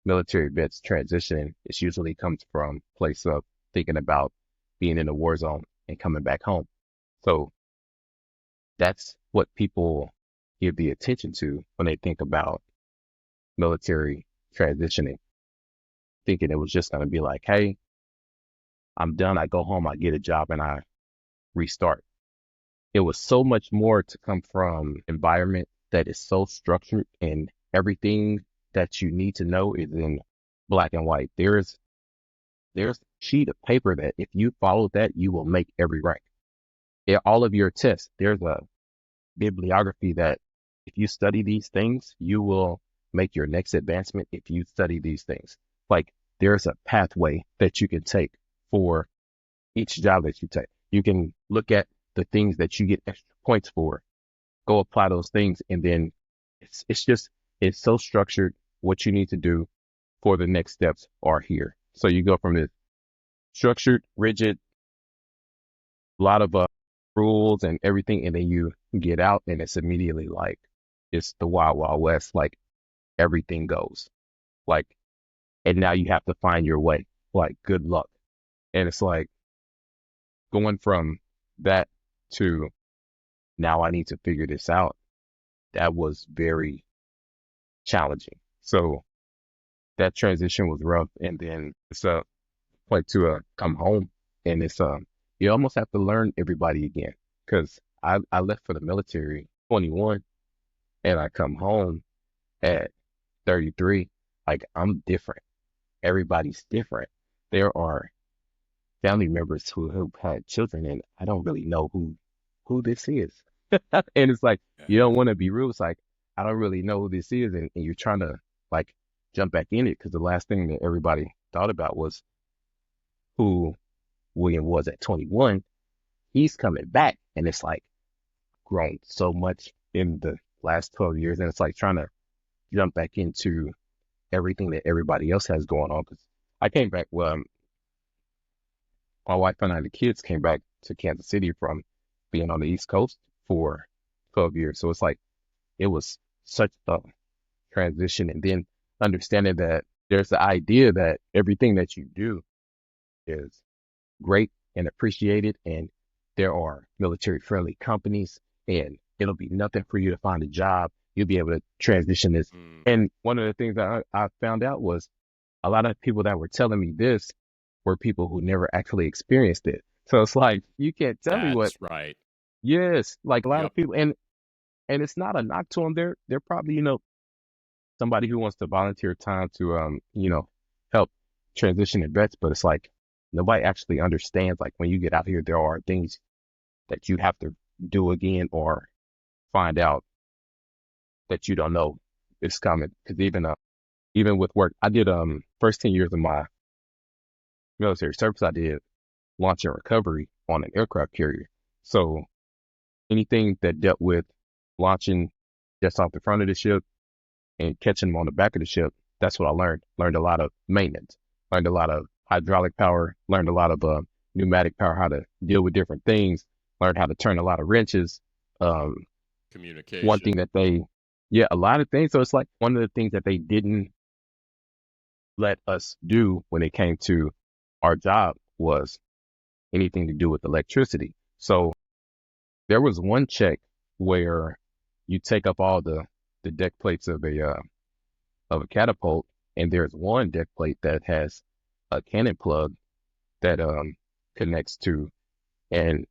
military vets transitioning, it usually comes from a place of thinking about being in a war zone and coming back home. So that's what people give the attention to when they think about military transitioning, thinking it was just going to be like, hey, I'm done. I go home, I get a job, and I restart. It was so much more to come from environment that is so structured, and everything that you need to know is in black and white. There's a sheet of paper that if you follow that, you will make every rank. In all of your tests, there's a bibliography that if you study these things, you will make your next advancement if you study these things. Like there's a pathway that you can take for each job that you take. You can look at the things that you get extra points for, go apply those things, and then it's just it's so structured. What you need to do for the next steps are here. So you go from this structured, rigid, lot of rules and everything, and then you get out, and it's immediately like it's the wild, wild west. Like everything goes. Like, and now you have to find your way. Like, good luck. And it's like going from that to now I need to figure this out. That was very challenging. So that transition was rough. And then it's a point to come home, and it's you almost have to learn everybody again. Cause I left for the military 21, and I come home at 33. Like, I'm different. Everybody's different. There are family members who had children, and I don't really know who this is. And it's like, you don't want to be rude. It's like, I don't really know who this is. And you're trying to like jump back in it because the last thing that everybody thought about was who William was at 21. He's coming back. And it's like grown so much in the last 12 years. And it's like trying to jump back into everything that everybody else has going on. Cause I came back, well, my wife and I, the kids came back to Kansas City from being on the East Coast for 12 years. So it's like, it was such a transition. And then understanding that there's the idea that everything that you do is great and appreciated. And there are military friendly companies, and it'll be nothing for you to find a job. You'll be able to transition this. And one of the things that I found out was a lot of people that were telling me this were people who never actually experienced it. So it's like, you can't tell me what, That's right. yes, like a lot Yep. of people, and it's not a knock to them. They're probably, somebody who wants to volunteer time to, help transition in vets, but it's like nobody actually understands. Like when you get out here, there are things that you have to do again or find out that you don't know is coming. Because even with work, I did first 10 years of my military service, I did launch and recovery on an aircraft carrier. So anything that dealt with launching just off the front of the ship and catching them on the back of the ship, that's what I learned. Learned a lot of maintenance, learned a lot of hydraulic power, learned a lot of pneumatic power, how to deal with different things, learned how to turn a lot of wrenches. Um, One thing Communication. that yeah, a lot of things. So it's like one of the things that they didn't let us do when it came to our job was anything to do with electricity. So there was one check where you take up all the deck plates of a catapult, and there's one deck plate that has a cannon plug that connects to an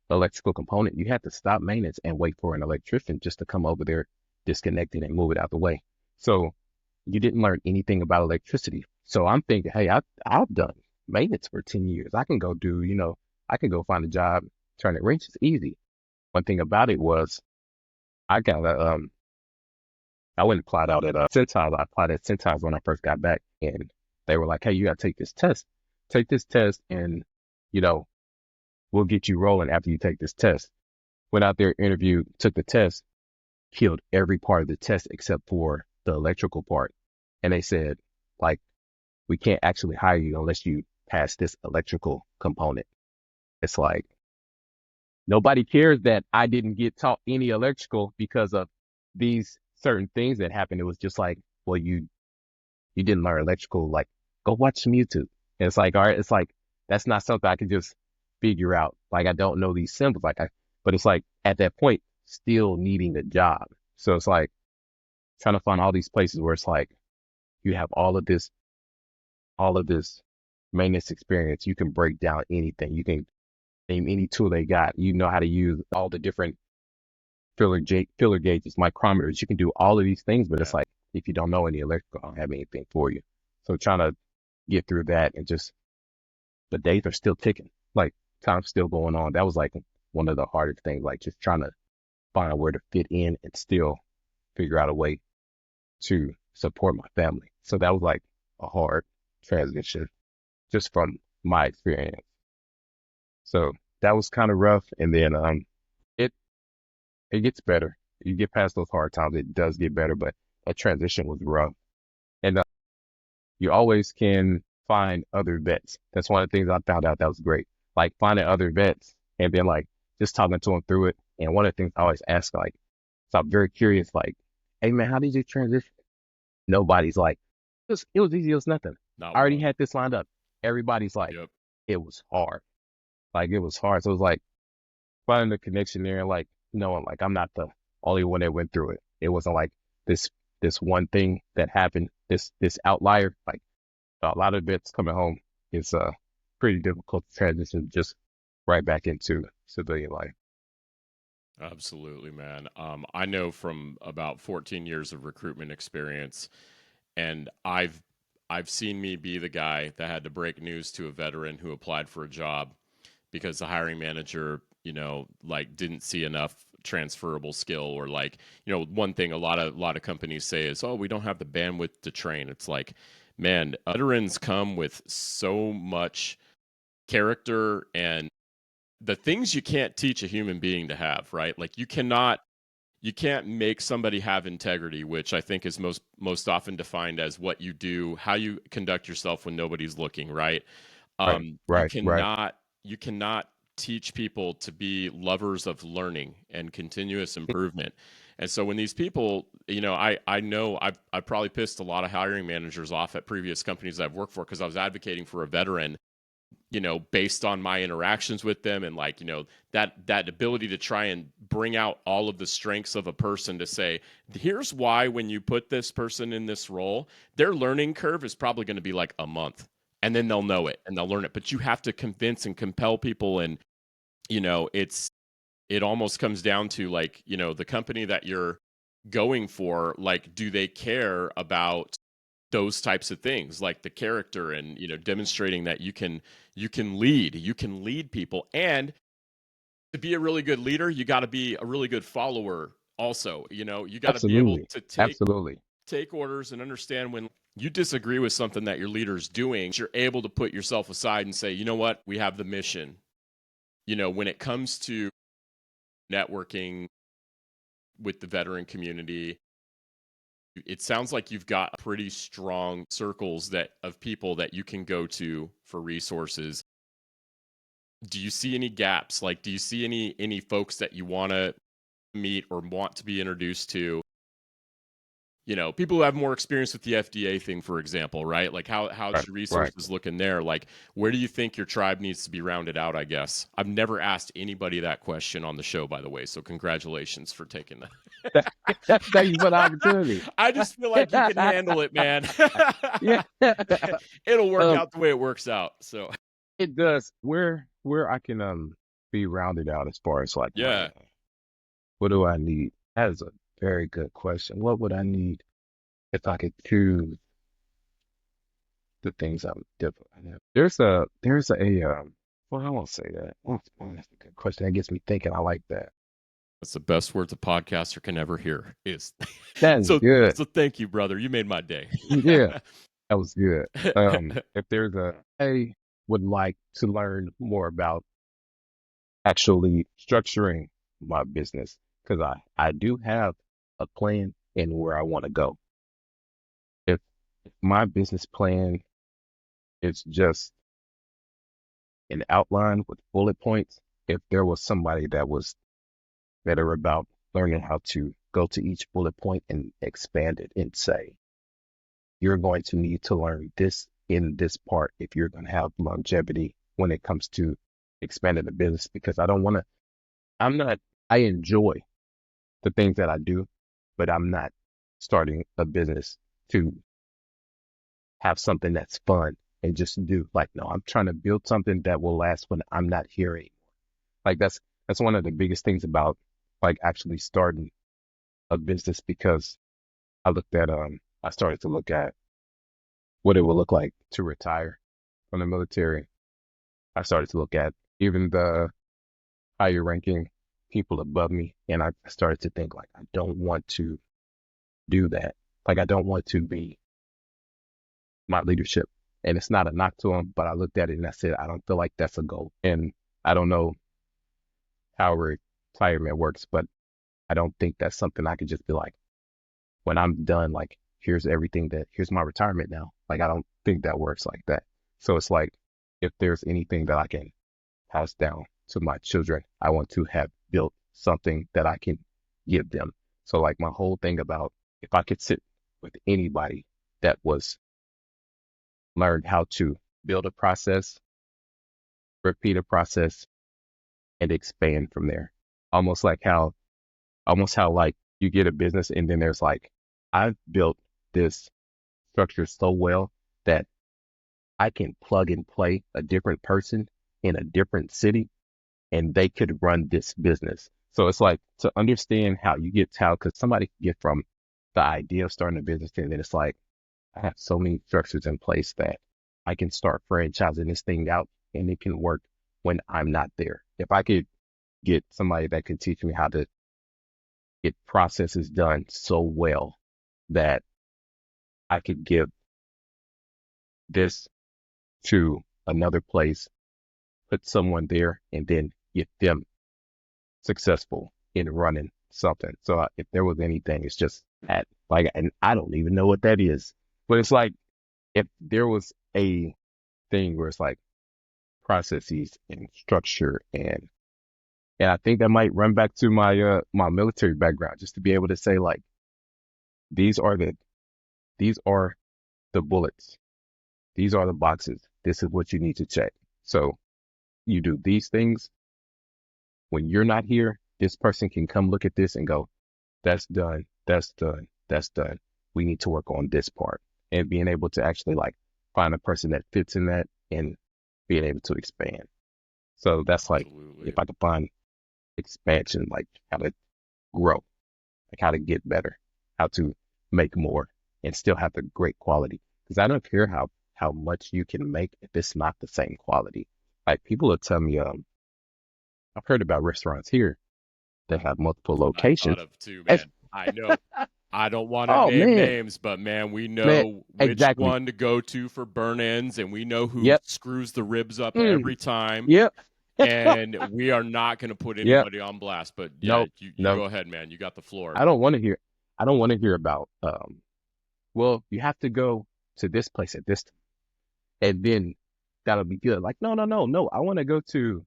electrical component. You have to stop maintenance and wait for an electrician just to come over there, disconnect it, and move it out the way. So you didn't learn anything about electricity. So I'm thinking, hey, I've done maintenance for 10 years. I can go do, I can go find a job, turn it wrenches easy. One thing about it was I got I went and applied out at Centiles. I applied at Centiles when I first got back, and they were like, hey, you got to take this test. Take this test, and, you know, we'll get you rolling after you take this test. Went out there, interviewed, took the test, killed every part of the test except for the electrical part. And they said, like, we can't actually hire you unless you pass this electrical component. It's like, nobody cares that I didn't get taught any electrical because of these certain things that happened. It was just like, well, you didn't learn electrical. Like, go watch some YouTube. And it's like, all right, it's like, that's not something I can just figure out. Like, I don't know these symbols. But it's like at that point, still needing a job. So it's like trying to find all these places where it's like, you have all of this maintenance experience. You can break down anything. You can name any tool they got. You know how to use all the different filler gauges, micrometers. You can do all of these things, but it's Yeah. like, if you don't know any electrical, I don't have anything for you. So trying to get through that, and just the days are still ticking. Like, time's still going on. That was like one of the hardest things, like just trying to find out where to fit in and still figure out a way to support my family. So that was like a hard transition just from my experience. So that was kind of rough. And then it it gets better. You get past those hard times, it does get better, but that transition was rough. And you always can find other vets. That's one of the things I found out that was great. Like finding other vets and then like just talking to them through it. And one of the things I always ask, like, so I'm very curious, like, hey man, how did you transition? Nobody's like, it was easy, it was nothing. Not I already one. had this lined up. Everybody's like, Yep. it was hard. Like it was hard. So it was like finding the connection there, like knowing like I'm not the only one that went through it. It wasn't like this this one thing that happened, this outlier. Like a lot of vets coming home is pretty difficult to transition just right back into civilian life. Absolutely, man. I know from about 14 years of recruitment experience, and I've seen me be the guy that had to break news to a veteran who applied for a job because the hiring manager, like didn't see enough transferable skill, or like, one thing a lot of companies say is, "Oh, we don't have the bandwidth to train." It's like, man, veterans come with so much character and the things you can't teach a human being to have, right? Like you can't make somebody have integrity, which I think is most often defined as what you do, how you conduct yourself when nobody's looking, right? Right, You right, right. cannot teach people to be lovers of learning and continuous improvement. And so when these people, I know I've probably pissed a lot of hiring managers off at previous companies I've worked for because I was advocating for a veteran, based on my interactions with them, and like, that ability to try and bring out all of the strengths of a person to say, here's why when you put this person in this role, their learning curve is probably going to be like a month, and then they'll know it and they'll learn it. But you have to convince and compel people, and it almost comes down to like, the company that you're going for, like, do they care about those types of things, like the character and, demonstrating that you can lead people. And to be a really good leader, you got to be a really good follower also. You got to be able Absolutely. to take Absolutely. take orders and understand when you disagree with something that your leader's doing, you're able to put yourself aside and say, you know what, we have the mission. When it comes to networking with the veteran community, it sounds like you've got pretty strong circles that of people that you can go to for resources. Do you see any gaps? Like, do you see any folks that you want to meet or want to be introduced to? People who have more experience with the FDA thing, for example, right? Like, how's Right, your right. resources looking there? Like, where do you think your tribe needs to be rounded out? I guess I've never asked anybody that question on the show, by the way. So congratulations for taking that. Thank you for the opportunity. I just feel like you can handle it, man. Yeah. It'll work um, out the way it works out. So it does. Where I can be rounded out as far as like my yeah, what do I need? That is a very good question. What would I need if I could choose the things I would definitely have? There's a well, I won't say that. That's a good question. That gets me thinking. I like that. that's the best words a podcaster can ever hear. Is That is so. good. So thank you, brother. You made my day. Yeah, that was good. If there's I would like to learn more about actually structuring my business because I do have a plan and where I want to go. If my business plan is just an outline with bullet points, if there was somebody that was better about learning how to go to each bullet point and expand it and say, you're going to need to learn this in this part if you're going to have longevity when it comes to expanding the business because I don't want to, I'm not, I enjoy the things that I do, but I'm not starting a business to have something that's fun and just do. Like, no, I'm trying to build something that will last when I'm not here anymore. Like that's one of the biggest things about like actually starting a business because I started to look at what it would look like to retire from the military. I started to look at even the higher ranking people above me and I started to think like I don't want to do that. Like I don't want to be my leadership. And it's not a knock to them, but I looked at it and I said, I don't feel like that's a goal. And I don't know how retirement works, but I don't think that's something I could just be like, when I'm done, like, here's everything here's my retirement now. Like, I don't think that works like that. So it's like, if there's anything that I can pass down to my children, I want to have built something that I can give them. So like my whole thing about if I could sit with anybody that was learned how to build a process, repeat a process, and expand from there. Almost like how like you get a business and then there's like, I've built this structure so well that I can plug and play a different person in a different city and they could run this business. So it's like to understand how you get how, because somebody can get from the idea of starting a business and then it's like, I have so many structures in place that I can start franchising this thing out and it can work when I'm not there. If I could get somebody that could teach me how to get processes done so well that I could give this to another place, put someone there, and then get them successful in running something. So if there was anything, it's just that, like, and I don't even know what that is, but it's like if there was a thing where it's like processes and structure and I think that might run back to my military background, just to be able to say like these are the these are the bullets, these are the boxes, this is what you need to check. So you do these things when you're not here. This person can come look at this and go, that's done, that's done, that's done. We need to work on this part, and being able to actually like find a person that fits in that and being able to expand. So that's like Absolutely. if I could find expansion, like how to grow, like how to get better, how to make more and still have the great quality. Because I don't care how much you can make if it's not the same quality. Like people will tell me, I've heard about restaurants here that have multiple I thought locations. of too, It's, man. I know. I don't want to oh name man, names, but man, we man, know which exactly. one to go to for burn ends, and we know who Yep. screws the ribs up Mm, every time. yep. And we are not going to put Yep. anybody on blast. But yeah, Nope. you No. go ahead, man. You got the floor. I don't want to hear. I don't want to hear about. Well, you have to go to this place at this time, and then that'll be good. Like, no, no, no, no. I want to go to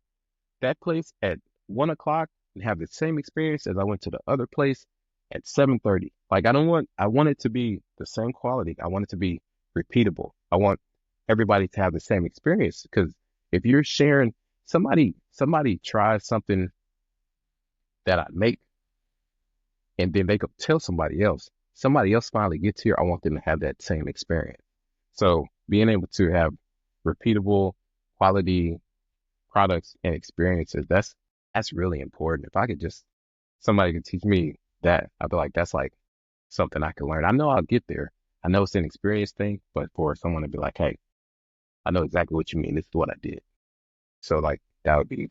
that place at 1 o'clock and have the same experience as I went to the other place at 7:30. Like, I want it to be the same quality. I want it to be repeatable. I want everybody to have the same experience because if you're sharing, somebody tries something that I make and then they go tell somebody else finally gets here. I want them to have that same experience. So being able to have repeatable quality products and experiences, that's really important. If I could just somebody could teach me that, I feel like that's like something I can learn. I know I'll get there. I know it's an experience thing, but for someone to be like, hey, I know exactly what you mean. This is what I did. So like that would be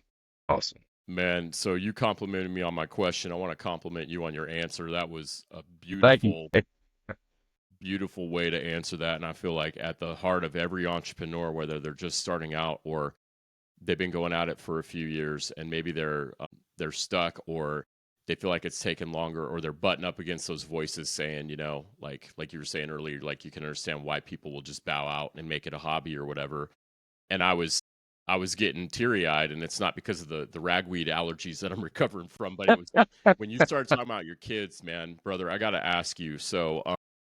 awesome. Man, so you complimented me on my question. I want to compliment you on your answer. That was a Thank you. beautiful way to answer that. And I feel like at the heart of every entrepreneur, whether they're just starting out or they've been going at it for a few years and maybe they're stuck or they feel like it's taken longer or they're butting up against those voices saying, like you were saying earlier, like you can understand why people will just bow out and make it a hobby or whatever. And I was getting teary eyed, and it's not because of the ragweed allergies that I'm recovering from, but it was when you started talking about your kids, man, brother. I got to ask you. So,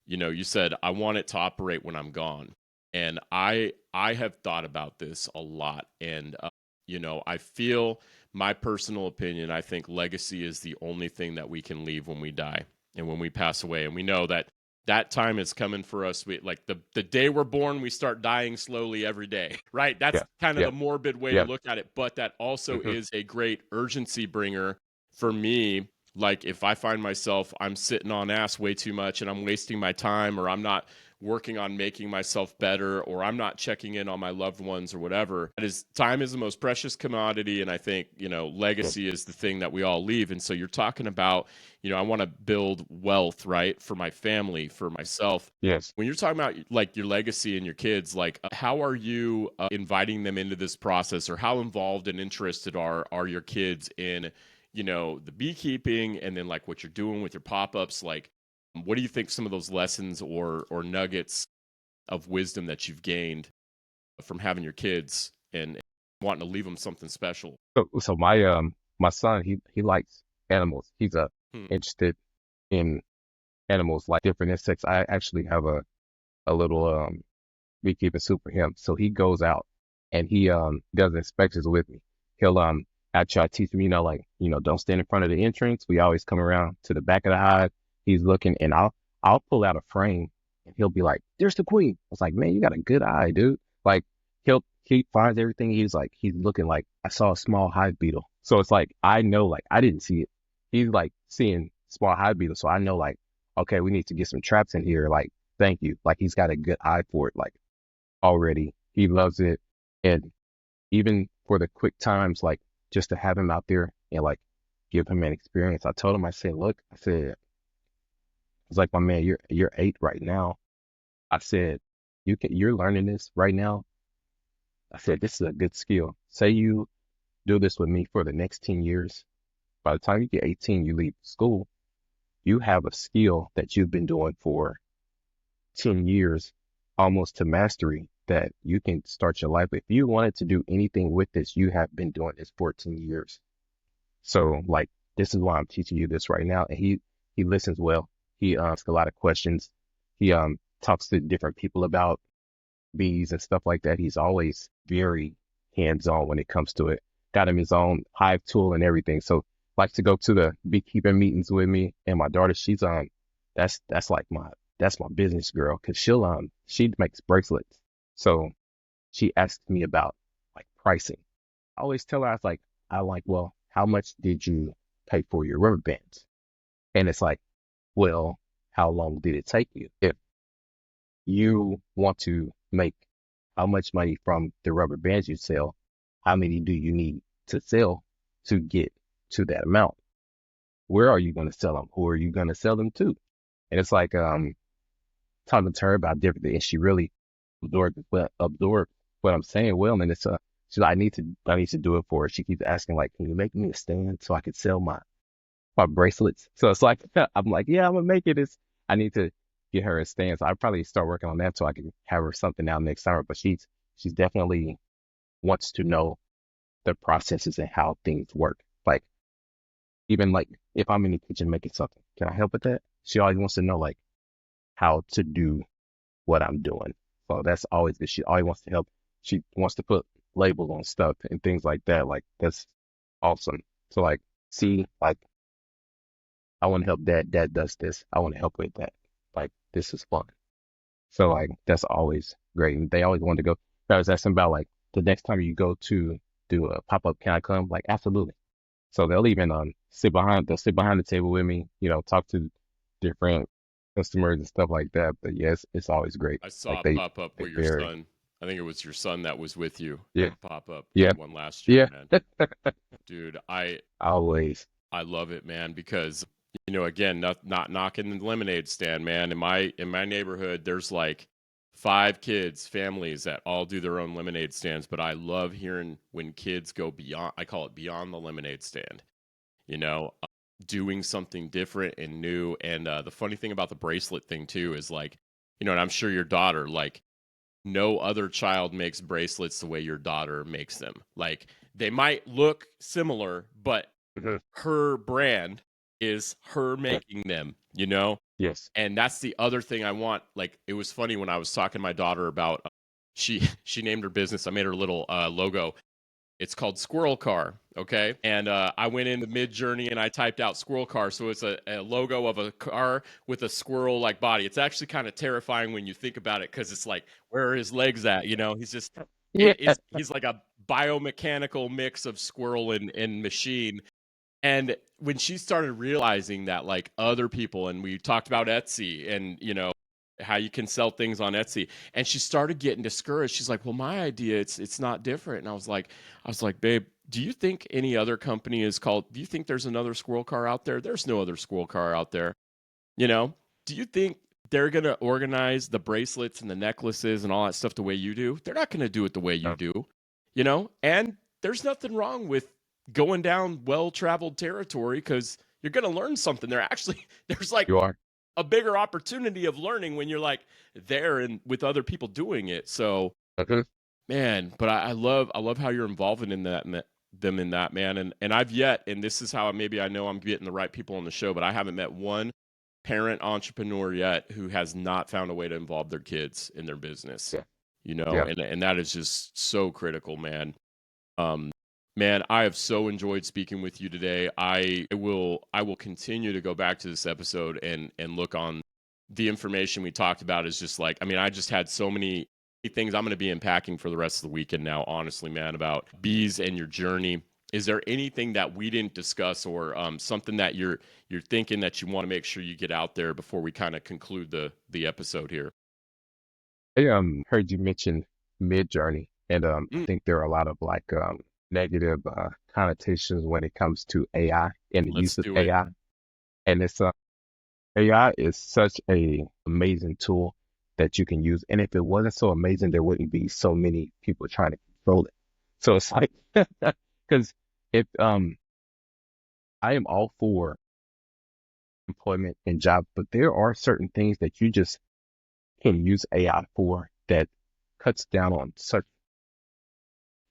you said I want it to operate when I'm gone, and I have thought about this a lot, and I feel my personal opinion. I think legacy is the only thing that we can leave when we die and when we pass away, and we know that time is coming for us. We like the day we're born, we start dying slowly every day, right? That's Yeah. kind of Yeah. the morbid way to Yeah. look at it, but that also Hmm. is a great urgency bringer for me. Like if I find myself I'm sitting on ass way too much and I'm wasting my time or I'm not working on making myself better, or I'm not checking in on my loved ones or whatever. That is, time is the most precious commodity. And I think, legacy is the thing that we all leave. And so you're talking about, I want to build wealth, right? For my family, for myself. Yes. When you're talking about like your legacy and your kids, like how are you inviting them into this process, or how involved and interested are your kids in, the beekeeping, and then like what you're doing with your pop-ups? Like, what do you think some of those lessons or nuggets of wisdom that you've gained from having your kids and wanting to leave them something special? So my son, he likes animals. He's Hmm. interested in animals, like different insects. I actually have a little beekeeping suit for him. So he goes out and he does inspections with me. He'll I try to teach him, don't stand in front of the entrance. We always come around to the back of the hive. He's looking, and I'll pull out a frame and he'll be like, "There's the queen." I was like, "Man, you got a good eye, dude." Like he finds everything. He's looking like, I saw a small hive beetle. So it's like, I know, like, I didn't see it. He's like seeing small hive beetle. So I know, like, okay, we need to get some traps in here. Like, thank you. Like, he's got a good eye for it. Like, already. He loves it. And even for the quick times, like, just to have him out there and like give him an experience. I told him, I said, look, I said, it's like, my man, you're 8 right now. I said, you're learning this right now. I said, this is a good skill. Say you do this with me for the next 10 years. By the time you get 18, you leave school, you have a skill that you've been doing for 10 years, almost to mastery, that you can start your life. If you wanted to do anything with this, you have been doing this for 10 years. So like, this is why I'm teaching you this right now. And he listens well. He asks a lot of questions. He talks to different people about bees and stuff like that. He's always very hands-on when it comes to it. Got him his own hive tool and everything. So likes to go to the beekeeping meetings with me. And my daughter, she's that's like that's my business girl, because she makes bracelets. So she asked me about like pricing. I always tell her, well, how much did you pay for your rubber bands? And it's like, well, how long did it take you? If you want to make how much money from the rubber bands you sell, how many do you need to sell to get to that amount? Where are you going to sell them? Who are you going to sell them to? And it's like, talking to her about different things. And she really absorbed what I'm saying well. And she's like, I need to do it for her. She keeps asking, like, can you make me a stand so I could sell my bracelets? So it's like, I'm like, yeah, I'm gonna make it. I need to get her a stand. So I'll probably start working on that so I can have her something out next summer. But she's definitely wants to know the processes and how things work. Like, even like if I'm in the kitchen making something, can I help with that? She always wants to know like how to do what I'm doing. So that's always good. She always wants to help. She wants to put labels on stuff and things like that. Like, that's awesome. So like, see, like, I want to help dad. Dad does this. I want to help with that. Like, this is fun. So like, that's always great. And they always want to go. I was asking about like, the next time you go to do a pop-up, can I come? Like, absolutely. So they'll even they'll sit behind the table with me, talk to different customers and stuff like that. But yes, it's always great. I Like, saw a they pop up they where your very son, I think it was your son that was with you yeah at the pop up yeah one last year, yeah man. Dude, always I love it, man, because again, not knocking the lemonade stand, man. In my neighborhood, there's like 5 kids, families that all do their own lemonade stands, but I love hearing when kids go beyond, I call it beyond the lemonade stand, you know, uh, doing something different and new. And the funny thing about the bracelet thing too is like, and I'm sure your daughter, like, no other child makes bracelets the way your daughter makes them. Like, they might look similar, but Mhm. her brand is her making them. Yes. And that's the other thing I want. Like, it was funny when I was talking to my daughter about she named her business. I made her a little logo. It's called Squirrel Car, okay? And I went into Mid Journey and I typed out Squirrel Car, so it's a logo of a car with a squirrel like body. It's actually kind of terrifying when you think about it, because it's like, where are his legs at? He's just Yeah. he's like a biomechanical mix of squirrel and machine. And when she started realizing that, like, other people, and we talked about Etsy, and how you can sell things on Etsy. And she started getting discouraged. She's like, well, my idea, it's not different. And I was like, babe, do you think any other company is called, do you think there's another squirrel car out there? There's no other squirrel car out there. You know, do you think they're going to organize the bracelets and the necklaces and all that stuff the way you do? They're not going to do it the way you Yeah. do, you know? And there's nothing wrong with going down well-traveled territory because you're going to learn something. There's like You are. a bigger opportunity of learning when you're like there and with other people doing it. So, Mhm. man, but I love how you're involving in that, them in that, man. And I've yet, and this is how maybe I know I'm getting the right people on the show, but I haven't met one parent entrepreneur yet who has not found a way to involve their kids in their business, Yeah. you know, Yeah. and that is just so critical, man. Um, man, I have so enjoyed speaking with you today. I will continue to go back to this episode and look on the information we talked about. Is just like, I mean, I just had so many things I'm going to be unpacking for the rest of the weekend now, honestly, man, about bees and your journey. Is there anything that we didn't discuss, or something that you're thinking that you want to make sure you get out there before we kind of conclude the episode here? I heard you mention mid journey, and I Mm, think there are a lot of like negative connotations when it comes to AI and the let's use of do it. AI. And it's AI is such a amazing tool that you can use. And if it wasn't so amazing, there wouldn't be so many people trying to control it. So it's like, because if I am all for employment and jobs, but there are certain things that you just can use AI for that cuts down on such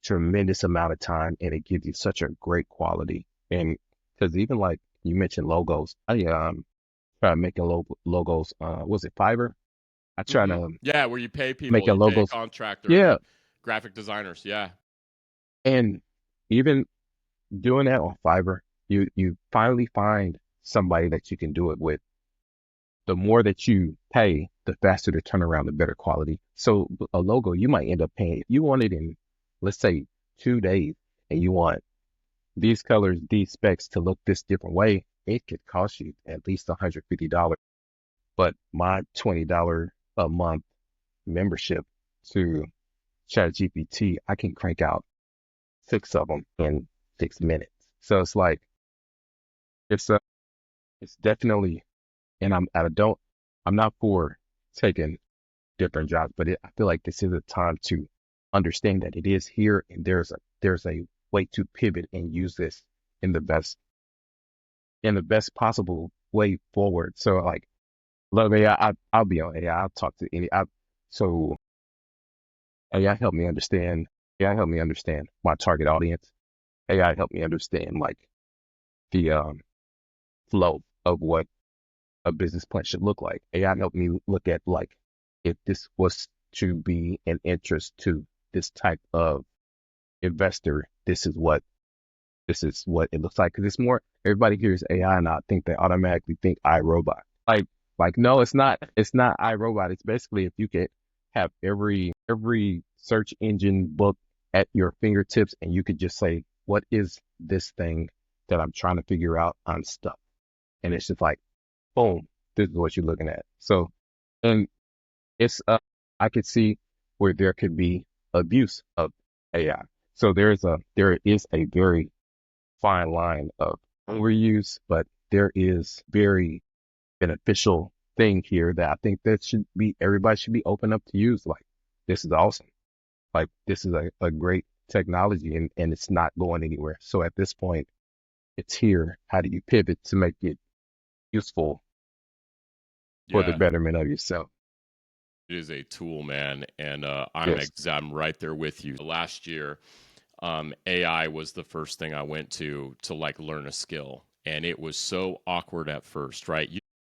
tremendous amount of time and it gives you such a great quality. And because even like you mentioned logos, I try making logos. Was it Fiverr? I try Hmm. to Yeah, where you pay people, making you pay a logos. contractor, Yeah, graphic designers. Yeah. and even doing that on Fiverr, you finally find somebody that you can do it with. The more that you pay, the faster the turnaround, the better quality. So a logo, you might end up paying if you want it in, let's say, 2 days, and you want these colors, these specs to look this different way, it could cost you at least $150. But my $20 a month membership to ChatGPT, I can crank out 6 of them in 6 minutes. So it's like it's a, it's definitely, and I'm not for taking different jobs, but I feel like this is a time to understand that it is here and there's a way to pivot and use this in the best possible way forward. So like love AI. I'll be on AI. I'll talk to any. So AI helped me understand. AI helped me understand my target audience. AI helped me understand like the flow of what a business plan should look like. AI helped me look at like if this was to be an interest to this type of investor, this is what it looks like. Because it's more everybody hears AI and I think they automatically think iRobot. Like no, it's not. It's not iRobot. It's basically if you could have every search engine book at your fingertips and you could just say, what is this thing that I'm trying to figure out on stuff? And it's just like, boom, this is what you're looking at. So, and it's I could see where there could be abuse of AI. So there is a very fine line of overuse, but there is very beneficial thing here that I think that should be everybody should be open up to use. Like this is awesome. Like this is a great technology and it's not going anywhere. So at this point, it's here. How do you pivot to make it useful for the Yeah. betterment of yourself? It is a tool, man, and Yes. I'm right there with you. Last year, AI was the first thing I went to like learn a skill, and it was so awkward at first, right?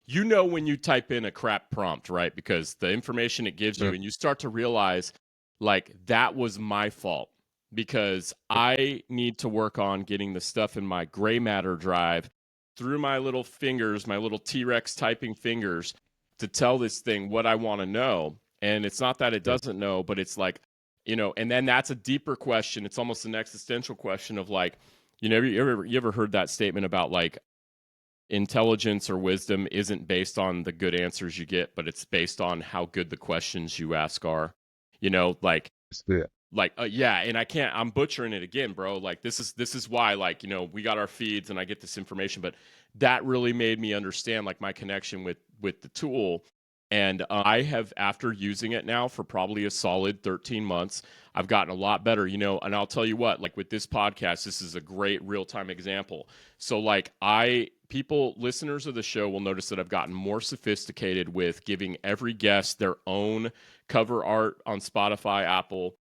You know when you type in a crap prompt, right? Because the information it gives you, Mm, and you start to realize like that was my fault because I need to work on getting the stuff in my gray matter drive through my little fingers, my little T-Rex typing fingers to tell this thing what I want to know. And it's not that it mm, doesn't know, but it's like, you know, and then that's a deeper question. It's almost an existential question of like, you know, you ever heard that statement about like intelligence or wisdom isn't based on the good answers you get, but it's based on how good the questions you ask are. You know, It's good. yeah, and I'm butchering it again, bro. Like this is why, like, we got our feeds and I get this information, but that really made me understand like my connection with the tool. And I have, after using it now for probably a solid 13 months, I've gotten a lot better, and I'll tell you what, like with this podcast, this is a great real-time example. So like listeners of the show will notice that I've gotten more sophisticated with giving every guest their own cover art on Spotify, Apple.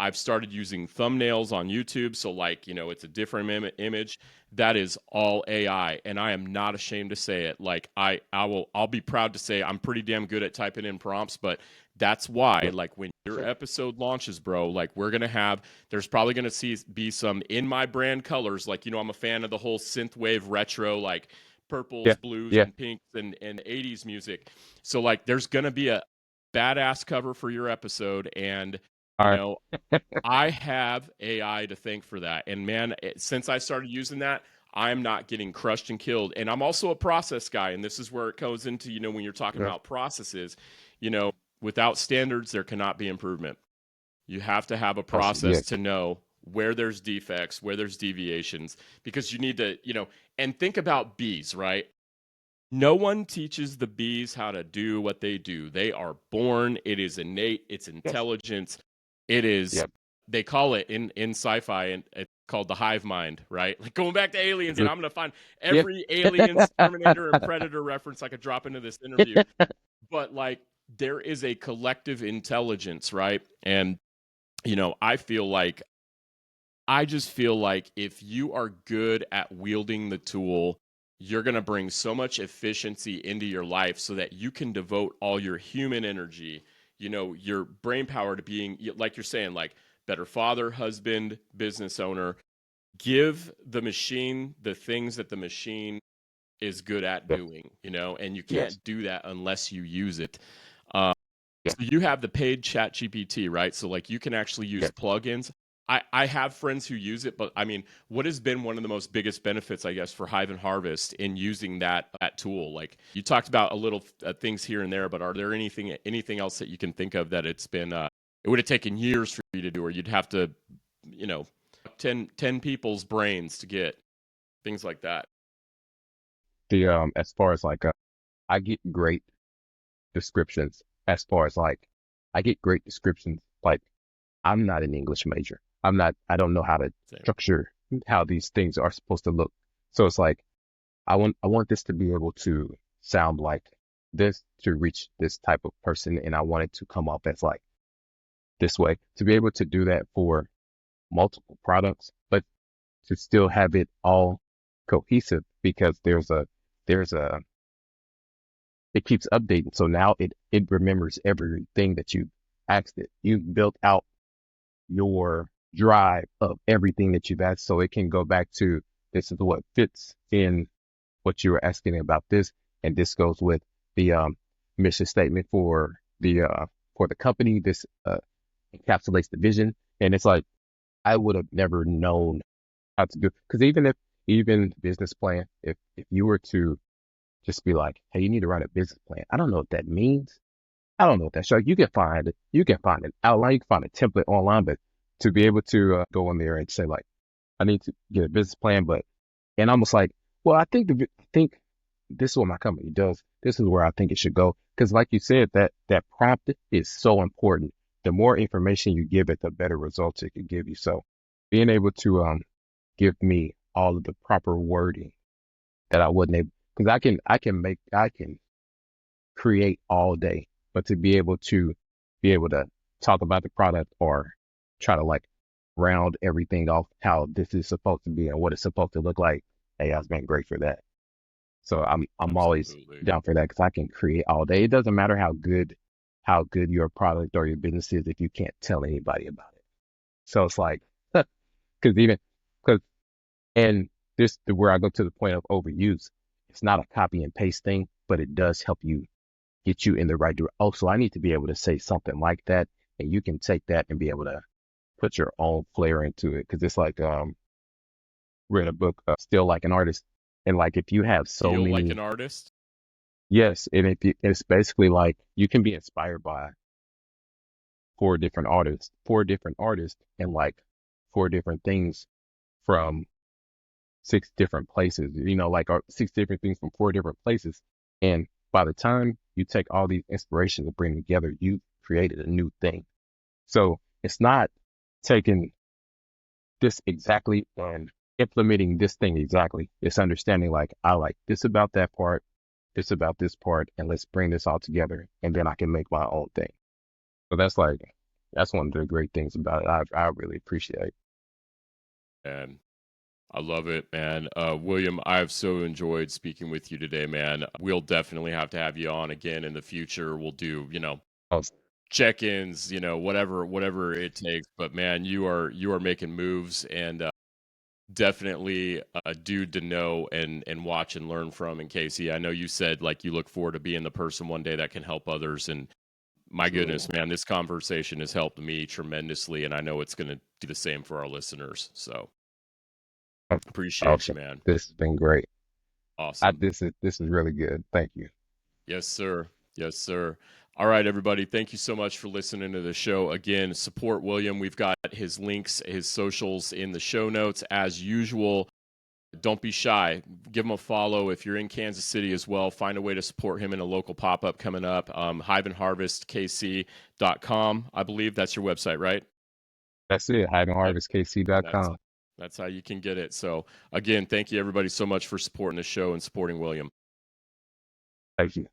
I've started using thumbnails on YouTube. So like, it's a different image. That is all AI. And I am not ashamed to say it. Like I'll be proud to say I'm pretty damn good at typing in prompts, but that's why, like, when your episode launches, bro, like there's probably going to be some in my brand colors. Like, I'm a fan of the whole synthwave retro, like purples, Yeah. blues, Yeah. and pinks and 80s music. So like, there's going to be a badass cover for your episode. And, All right. I have AI to thank for that. And man, since I started using that, I'm not getting crushed and killed. And I'm also a process guy. And this is where it goes into, when you're talking Yeah. about processes, without standards, there cannot be improvement. You have to have a process Yeah. to know where there's defects, where there's deviations, because you need to, and think about bees, right? No one teaches the bees how to do what they do. They are born, it is innate, it's Yes. intelligence. It is, Yep. they call it in sci-fi, and it's called the hive mind, right? Like going back to aliens, and I'm going to find Yep. every aliens, Terminator, and Predator reference I could drop into this interview. But like, there is a collective intelligence, right? And, I just feel like if you are good at wielding the tool, you're going to bring so much efficiency into your life so that you can devote all your human energy, your brain power to being, like you're saying, like better father, husband, business owner. Give the machine the things that the machine is good at Yep. doing, and you Yes. can't do that unless you use it. Um, Yeah. so you have the paid chat GPT, right? So like you can actually use Yeah. plugins. I have friends who use it, but I mean, what has been one of the most biggest benefits, I guess, for Hive+Harvest in using that tool? Like you talked about a little things here and there, but are there anything else that you can think of that it would have taken years for you to do, or you'd have to, you know, 10 people's brains to get things like that? As far as like I get great descriptions as far as like I get great descriptions. Like I'm not an English major. I don't know how to Same. structure how these things are supposed to look. So it's like I want this to be able to sound like this to reach this type of person, and I want it to come off as like this way. To be able to do that for multiple products, but to still have it all cohesive because there's a it keeps updating. So now it remembers everything that you asked it. You built out your drive of everything that you've asked, so it can go back to this is what fits in what you were asking about this, and this goes with the mission statement for the company. This encapsulates the vision, and it's like I would have never known how to do because even business plan, if you were to just be like, hey, you need to write a business plan. I don't know what that means. I don't know what that's like. You can find an outline, you can find a template online, but to be able to go in there and say like, I need to get a business plan, but and almost like, well, I think this is what my company does. This is where I think it should go. Because like you said, that prompt is so important. The more information you give it, the better results it can give you. So being able to give me all of the proper wording that I wouldn't able because I can create all day, but to be able to talk about the product or try to like round everything off how this is supposed to be and what it's supposed to look like. AI has been great for that. So I'm always Absolutely. down for that because I can create all day. It doesn't matter how good your product or your business is if you can't tell anybody about it. So it's like because even because and this where I go to the point of overuse. It's not a copy and paste thing, but it does help you get you in the right direction. Oh, so I need to be able to say something like that, and you can take that and be able to put your own flair into it. Because it's like read a book, Still Like an Artist, And like if you have so Feel like many, an artist. yes, and if you, it's basically like you can be inspired by four different artists, and like four different things from six different places, like six different things from four different places. And by the time you take all these inspirations and bring them together, you created a new thing. So it's not taking this exactly and implementing this thing exactly. It's understanding like, I like this about that part, this about this part, and let's bring this all together. And then I can make my own thing. So that's one of the great things about it. I really appreciate. And I love it, man. William, I've so enjoyed speaking with you today, man. We'll definitely have to have you on again in the future. We'll do, Oh, check-ins, whatever it takes. But man, you are making moves, and definitely a dude to know and watch and learn from. And Casey, I know you said like you look forward to being the person one day that can help others. And my absolutely. goodness, man, this conversation has helped me tremendously, and I know it's going to do the same for our listeners. So appreciate you, Awesome. man. This has been great. Awesome. This is really good. Thank you. Yes, sir. Yes, sir. All right, everybody. Thank you so much for listening to the show. Again, support William. We've got his links, his socials in the show notes as usual. Don't be shy. Give him a follow. If you're in Kansas City as well, find a way to support him in a local pop-up coming up. Hive+Harvest.kc.com. I believe that's your website, right? That's it. Yep. That's HiveandHarvestKC.com. that's how you can get it. So again, thank you everybody so much for supporting the show and supporting William. Thank you.